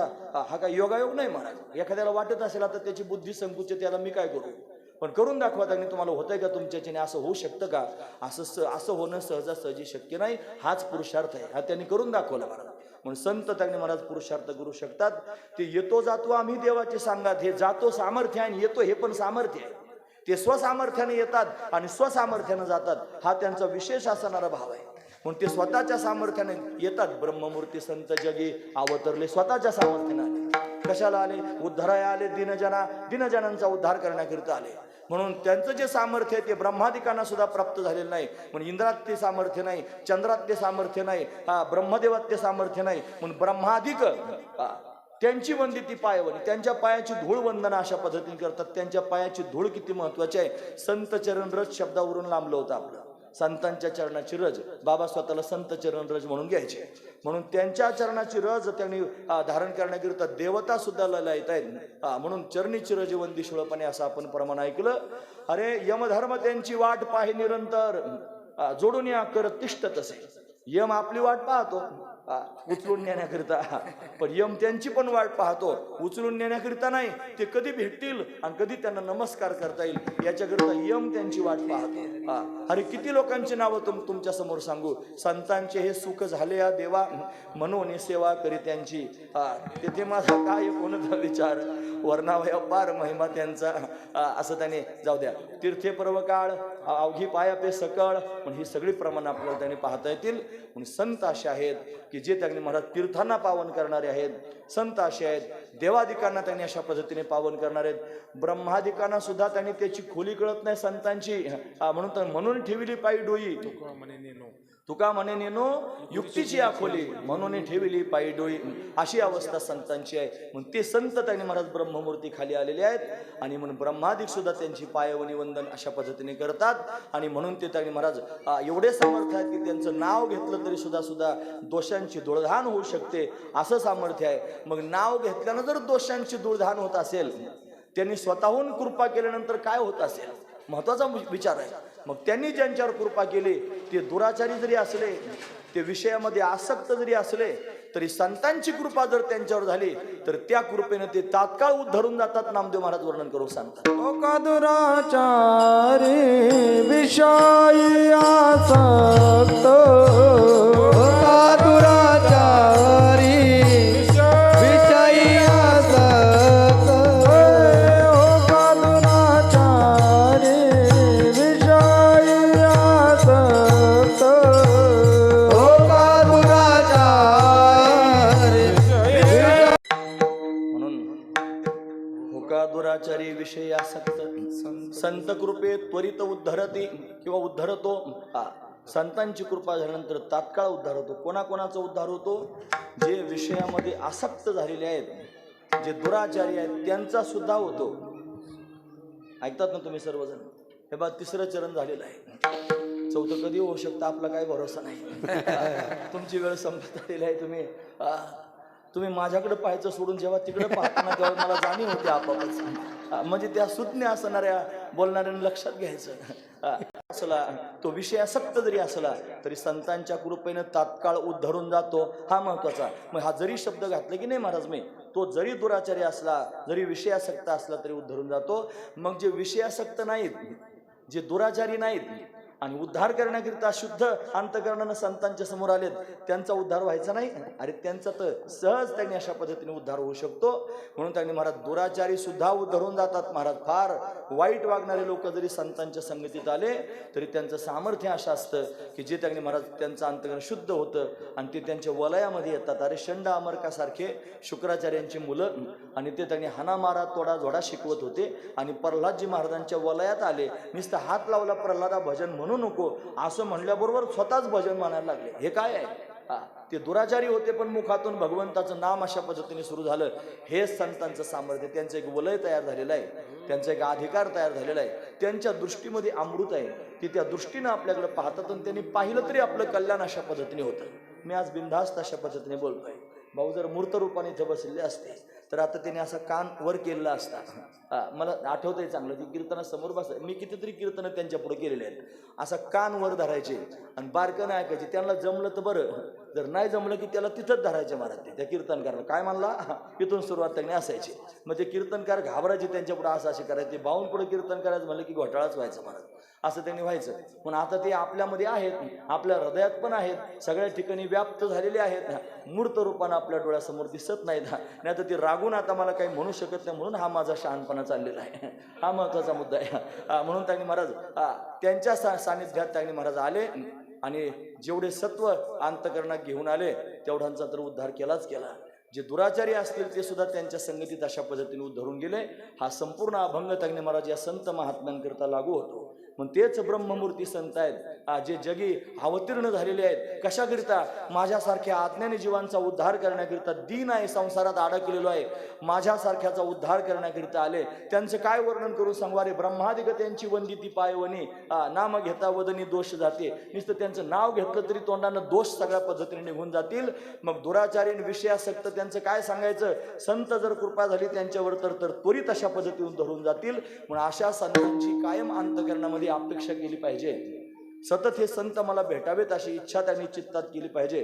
हा काय योगायोग नाही महाराज. एखाद्याला वाटत असेल आता त्याची बुद्धी संकुचित, त्याला मी काय करू, पण करून दाखवा. त्यांनी तुम्हाला होतंय का तुमच्याच्याने, असं होऊ शकतं का, असं होणं सहजासहजी शक्य नाही. हाच पुरुषार्थ आहे, हा त्यांनी करून दाखवला महाराज. म्हणून संत त्यांनी महाराज पुरुषार्थ करू शकतात. ते येतो जातो आम्ही देवाचे सांगात, हे जातो सामर्थ्य आणि येतो हे पण सामर्थ्य आहे. ते स्वसामर्थ्याने येतात आणि स्वसामर्थ्याने जातात, हा त्यांचा विशेष असणारा भाव आहे. म्हणून ते स्वतःच्या सामर्थ्याने येतात. ब्रह्ममूर्ती संत जगी अवतरले स्वतःच्या सामर्थ्याने आले. कशाला आले, उद्धाराया आले. दिनजनांचा उद्धार करण्याकरिता आले. म्हणून त्यांचं जे सामर्थ्य आहे ते ब्रह्मादिकांना सुद्धा प्राप्त झालेलं नाही. म्हणून इंद्रात ते सामर्थ्य नाही, चंद्रात ते सामर्थ्य नाही, ब्रह्मदेवात ते सामर्थ्य नाही. म्हणून ब्रह्मादिक त्यांची वंदिती पायवणी, त्यांच्या पायाची धूळ वंदना अशा पद्धतीने करतात. त्यांच्या पायाची धूळ किती महत्वाची आहे. संत चरण रज शब्दावरून लांबलं होतं आपलं. संतांच्या चरणाची रज, बाबा स्वतःला संत चरण रज म्हणून घ्यायचे. म्हणून त्यांच्या चरणाची रज त्यांनी धारण करण्याकरिता देवता सुद्धा ललायत आहेत. म्हणून चरणी रज वंदिशुळपणे असं आपण प्रमाण ऐकलं. अरे यमधर्म त्यांची वाट पाहे निरंतर, जोडून या करत तिष्ठत असे. यम आपली वाट पाहतो उचलून नेण्याकरिता, पण यम त्यांची पण वाट पाहतो उचलून नेण्याकरिता नाही. ते कधी भेटतील आणि कधी त्यांना नमस्कार करता येईल याच्याकरिता यम त्यांची वाट पाहतो. अरे किती लोकांची नावं तुमच्या समोर सांगू. संतांचे हे सुख झाले या देवा, म्हणून सेवा करी त्यांची. तेथे माझा काय कोणता विचार, वर्णावया पार महिमा त्यांचा. असं त्याने जाऊ द्या. तीर्थे पर्व काळ अवघी पाया पे सकळ, पण ही सगळी प्रमाण आपल्याला त्याने पाहता येतील. म्हणून संत असे आहेत की जे त्यांनी महाराज तीर्थांना पावन करणारे आहेत. संत असे आहेत देवादिकांना त्यांनी अशा पद्धतीने पावन करणार आहेत. ब्रह्मादिकांना सुद्धा त्यांनी त्याची खोली कळत नाही संतांची, म्हणून ठेवली पायी डोई. तुका म्हणे नेनो युक्तीची आखोली, म्हणून ठेवली पायी डोई. अशी अवस्था संतांची आहे. म्हणून ते संत त्यांनी महाराज ब्रह्ममूर्ती खाली आलेले आहेत. आणि म्हणून ब्रह्मादिक सुद्धा त्यांची पायवणी वंदन अशा पद्धतीने करतात. आणि म्हणून ते त्यांनी महाराज एवढे समर्थ आहेत की त्यांचं नाव घेतलं तरी सुद्धा दोषांची धुळधाण होऊ शकते, असं सामर्थ्य आहे. मग नाव घेतल्यानं जर दोषांची धुळधाण होत असेल, त्यांनी स्वतःहून कृपा केल्यानंतर काय होत असेल, महत्वाचा विचार आहे. मग त्यांनी ज्यांच्यावर कृपा केली ते दुराचारी जरी असले, ते विषयामध्ये आसक्त जरी असले, तरी संतांची कृपा जर त्यांच्यावर झाली तर त्या कृपेने ते तात्काळ उद्धरून जातात. नामदेव महाराज वर्णन करून सांगतात. ओ का दुराचारी विषयी आसक्त, ओ का दुराचारी विषयी आसक्त, ओ का दुराचारी विषयी आसक्त, ओ का दुराचारी. म्हणून होका दुराचारी विषयी आसक्त, संत कृपे त्वरित उद्धरती किंवा उद्धरतो. संतांची कृपा झाल्यानंतर तात्काळ उद्धार होतो. कोणाकोणाचा उद्धार होतो, जे विषयामध्ये आसक्त झालेले आहेत, जे दुराचारी आहेत त्यांचा सुद्धा होतो. ऐकतात ना तुम्ही सर्वजण. हे बघा तिसरं चरण झालेलं आहे. चौथं कधी होऊ शकतं आपला काही भरोसा नाही. तुमची वेळ संपत आलेली आहे. तुम्ही माझ्याकडे पाहायचं सोडून जेव्हा तिकडे पाहताना तेव्हा मला जाणीव होते आपापच. म्हणजे त्या सुज्ञ असणाऱ्या बोलणाऱ्यांनी लक्षात घ्यायचं. असला तो विषय आसक्त जरी असला तरी संतांच्या कृपेने तात्काळ उद्धरून जातो, हा महत्वाचा. मग हा जरी शब्द घातला की नाही महाराज मी, तो जरी दुराचारी असला, जरी विषयासक्त असला तरी उद्धरून जातो. मग जे विषयासक्त नाहीत, जे दुराचारी नाहीत, आणि उद्धार करण्याकरिता शुद्ध अंतकरणानं संतांच्या समोर आलेत, त्यांचा उद्धार व्हायचा नाही? अरे त्यांचा तर सहज त्यांनी अशा पद्धतीने उद्धार होऊ शकतो. म्हणून त्यांनी महाराज दुराचारी सुद्धा उद्धरून जातात महाराज. फार वाईट वागणारे लोक जरी संतांच्या संगतीत आले तरी त्यांचं सामर्थ्य असं असतं की जे त्यांनी महाराज त्यांचं अंतकरण शुद्ध होतं आणि ते त्यांच्या वलयामध्ये येतात. अरे षंड अमरकासारखे शुक्राचार्यांची मुलं आणि ते त्यांनी हाणामारा तोडा जोडा शिकवत होते आणि प्रल्हादजी महाराजांच्या वलयात आले. नुसतं हात लावला प्रल्हादा भजन म्हणू नको असं म्हणल्याबरोबर स्वतःच भजन म्हणायला लागले. हे काय आहे? ते दुराचारी होते पण मुखातून भगवंताचं नाम अशा पद्धतीने सुरू झालं. हेच संतांचं सामर्थ्य. त्यांचं एक वलय तयार झालेलं आहे, त्यांचा एक अधिकार तयार झालेला आहे, त्यांच्या दृष्टीमध्ये अमृत आहे की त्या दृष्टीनं आपल्याकडे पाहतात आणि त्यांनी पाहिलं तरी आपलं कल्याण अशा पद्धतीने होतं. मी आज बिनधास्त अशा पद्धतीने बोलतोय. भाऊ जर मूर्त रूपाने इथं बसलेले असते तर आता त्याने असा कान वर केलेला असता. मला आठवतंय चांगलं ती कीर्तना समोर बस. मी कितीतरी कीर्तनं त्यांच्या पुढे केलेले आहेत. असा कान वर धरायचे आणि बारकं ऐकायचे. त्यांना जमलं तर बरं, जर नाही जमलं की त्याला तिथंच धरायचे महाराज. ते त्या कीर्तनकाराला काय म्हणला इथून सुरुवात त्यांनी असायची. मग ते कीर्तनकार घाबरायचे त्यांच्या पुढे असं असे करायचे. बाहून पुढे कीर्तन करायचं म्हणलं की घोटाळाच व्हायचं महाराज. असं त्यांनी व्हायचं. पण आता ते आपल्यामध्ये आहेत, आपल्या हृदयात पण आहेत, सगळ्या ठिकाणी व्याप्त झालेले आहेत. मूर्त रूपानं आपल्या डोळ्यासमोर दिसत नाहीत. नाही तर ते रागून आता मला काही म्हणू शकत नाही म्हणून हा माझा शहाणपणा चाललेला आहे. हा महत्वाचा मुद्दा आहे. म्हणून त्यांनी महाराज त्यांच्या सानिध्यात त्यांनी महाराज आले आणि जेवढे सत्व अंतकरणात घेऊन आले तेवढ्यांचा तर उद्धार केलाच केला. जे दुराचारी असतील ते सुद्धा त्यांच्या संगतीत अशा पद्धतीने उद्धरून गेले. हा संपूर्ण अभंग त्यांनी महाराज या संत महात्म्यांकरता लागू होतो. मग तेच ब्रह्ममूर्ती संत आहेत जे जगी अवतीर्ण झालेले आहेत. कशाकरिता? माझ्यासारख्या आज्ञानी जीवांचा उद्धार करण्याकरिता. दीन आहे, संसारात अडकलेलो आहे, माझ्यासारख्याचा उद्धार करण्याकरिता आले. त्यांचं काय वर्णन करून सांगू? अरे ब्रह्मादिक त्यांची वंदिती पायवनी, नाम घेता वदनी दोष जाते. नुसतं त्यांचं नाव घेतलं तरी तोंडानं दोष सगळ्या पद्धतीने निघून जातील. मग दुराचारी विषयासक्त त्यांचं काय सांगायचं? संत जर कृपा झाली त्यांच्यावर तर त्वरित अशा पद्धतीने धरून जातील. म्हणून अशा संतांची कायम अंतकरणामध्ये अपेक्षा केली पाहिजे. सतत हे संत मला भेटावेत अशी इच्छा त्यांनी चित्तात केली पाहिजे.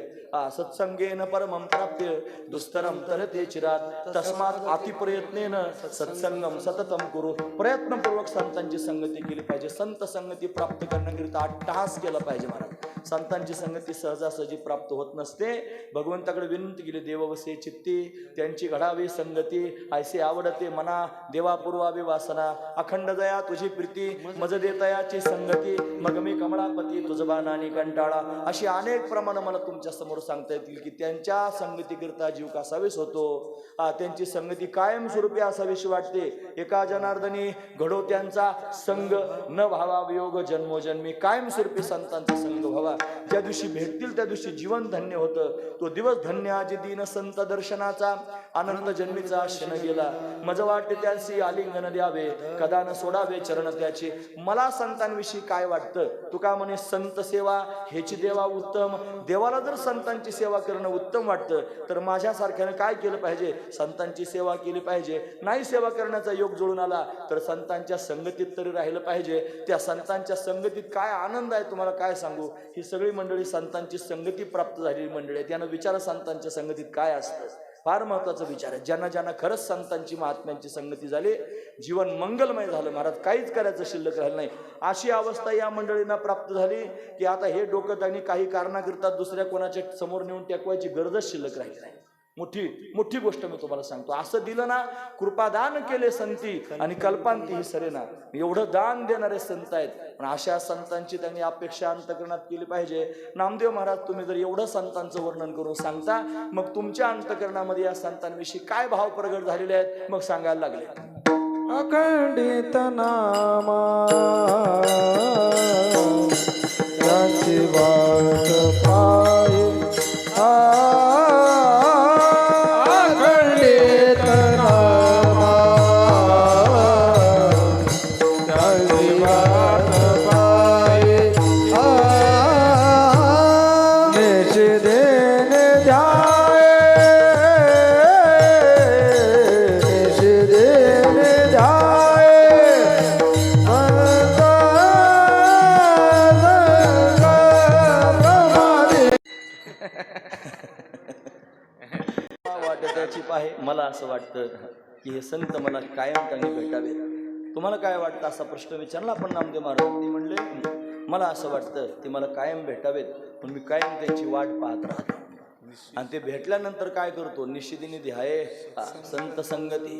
सत्संगेन परमं प्राप्य दुस्तरम तरते चिरात तस्मात अतिप्रयत्नेन सत्संगम सततम करू. प्रयत्नपूर्वक संतांची संगती केली पाहिजे. संत संगती प्राप्त करण्याकरिता अट्टहास केला पाहिजे महाराज. संतांची संगती सहजासहजी प्राप्त होत नसते. भगवंताकडे विनंती केली, देववसे चित्ती त्यांची घडावी संगती, ऐसे आवडते मना देवा पूर्वावी वासना, अखंड दया तुझी प्रीती मज देतयाची संगती, मग मी कमळापती तुझ बाणानी कंटाळा. अशी अनेक प्रमाण मला तुमच्या समोर सांगता येतील की त्यांच्या संगतीकरिता जीव कसावीस होतो. त्यांची संगती कायमस्वरूपी असावीशी वाटते. एका जनार्दनी घडो त्यांचा संग, न व्हावा वियोग जन्मोजन्मी. कायमस्वरूपी संतांचा संग व्हावा. ज्या दिवशी भेटतील त्या दिवशी जीवन धन्य होतं. तो दिवस धन्य आजी दीन संत दर्शनाचा, अनंत जन्मीचा क्षण गेला. मज वाटते त्यांची आलिंगन द्यावे, कदा न सोडावे चरण त्याचे. मला संतांविषयी काय वाटतं? तुका म्हणे संत सेवा हेची देवा उत्तम. देवाला जर संतांची सेवा करणं उत्तम वाटतं तर माझ्यासारख्यानं काय केलं पाहिजे? संतांची सेवा केली पाहिजे. नाही सेवा करण्याचा योग जुळून आला तर संतांच्या संगतीत तरी राहिलं पाहिजे. त्या संतांच्या संगतीत काय आनंद आहे तुम्हाला काय सांगू. ही सगळी मंडळी संतांची संगती प्राप्त झालेली मंडळी आहे. त्यानं विचार संतांच्या संगतीत काय असतं. फार महत्वाचा विचार आहे. ज्यांना ज्यांना खरंच संतांची महात्म्यांची संगती झाली जीवन मंगलमय झालं महाराज. काहीच करायचं शिल्लक राहिलं नाही. अशी अवस्था या मंडळींना प्राप्त झाली की आता हे डोकं त्यांनी काही कारणाकरता दुसऱ्या कोणाच्या समोर नेऊन टेकवायची गरजच शिल्लक राहिली नाही. मोठी गोष्ट मी तुम्हाला सांगतो. असं दिलं ना, कृपादान केले संती आणि कल्पांती ही सरेना. एवढं दान देणारे संत आहेत. पण अशा संतांची त्यांनी अपेक्षा अंतकरणात केली पाहिजे. नामदेव महाराज तुम्ही जर एवढं संतांचं वर्णन करून सांगता मग तुमच्या अंतकरणामध्ये या संतांविषयी काय भाव प्रगट झालेले आहेत मग सांगायला लागले. अखंडित नामा त्यांची वाट पाय, अखंडित नामा त्यांची वाट पाय, निज देन ध्याय, निज देन ध्याय, वाटत्याची पाहे. मला असं वाटतं की हे संत मला कायम त्यांनी भेटावे. तुम्हाला काय वाटतं असा प्रश्न विचारला आपण नामदेव महाराज. ते म्हणले मला असं वाटतं ते मला कायम भेटावेत, पण मी कायम त्यांची वाट पाहत राहतो. आणि ते भेटल्यानंतर काय करतो, निशिदिनी ध्याये संत संगती.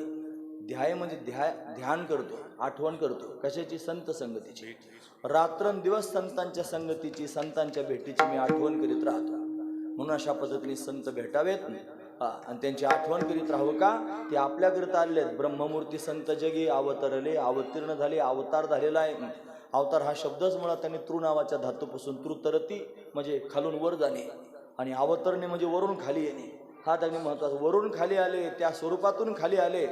ध्याय म्हणजे ध्यान करतो, आठवण करतो. कशाची? संत संगतीची. रात्रंदिवस संतांच्या संगतीची, संतांच्या भेटीची मी आठवण करीत राहतो. म्हणून अशा पद्धतीने संत भेटावेत आणि त्यांची आठवण करीत राहावं. का? ते आपल्याकरिता आलेले आहेत. ब्रह्ममूर्ती संत जगी अवतरले, अवतीर्ण झाले, अवतार झालेला आहे. अवतार हा शब्दच मुळात त्यांनी तृ नावाच्या धातूपासून तृतरती म्हणजे खालून वर जाणे, आणि अवतरणे म्हणजे वरून खाली येणे. हा त्यांनी महत्वाचा. वरून खाली आले, त्या स्वरूपातून खाली आले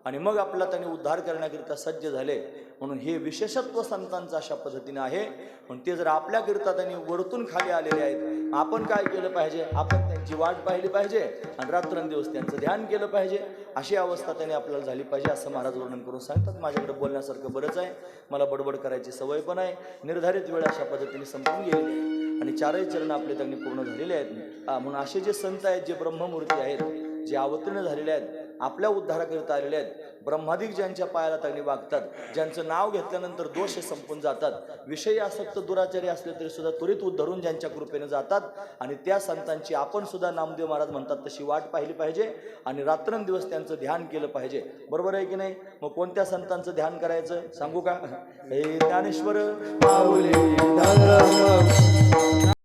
आणि मग आपला त्यांनी उद्धार करण्याकरिता सज्ज झाले. म्हणून हे विशेषत्व संतांचं अशा पद्धतीने आहे. पण ते जर आपल्याकरिता त्यांनी वरतून खाली आलेले आहेत, आपण काय केलं पाहिजे? आपण त्यांची वाट पाहिली पाहिजे आणि रात्रंदिवस त्यांचं ध्यान केलं पाहिजे. अशी अवस्था त्यांनी आपल्याला झाली पाहिजे असं महाराज वर्णन करून सांगतात. माझ्याकडे बोलण्यासारखं बरंच आहे, मला बडबड करायची सवय पण आहे. निर्धारित वेळ अशा पद्धतीने संपून गेलेली आहे आणि चारही चरण आपले त्यांनी पूर्ण झालेले आहेत. म्हणून असे जे संत आहेत, जे ब्रह्ममूर्ती आहेत, जे अवतीर्ण झालेले आहेत, आपल्या उद्धाराकरिता आलेले आहेत, ब्रह्मादिक ज्यांच्या पायाला त्यांनी वागतात, ज्यांचं नाव घेतल्यानंतर दोष संपून जातात, विषयी आसक्त दुराचारी असले तरी सुद्धा त्वरित उद्धरून ज्यांच्या कृपेने जातात. आणि त्या संतांची आपण सुद्धा नामदेव महाराज म्हणतात तशी वाट पाहिली पाहिजे आणि रात्रंदिवस त्यांचं ध्यान केलं पाहिजे. बरोबर आहे की नाही? मग कोणत्या संतांचं ध्यान करायचं सांगू का? हे ज्ञानेश्वर माऊली धर्म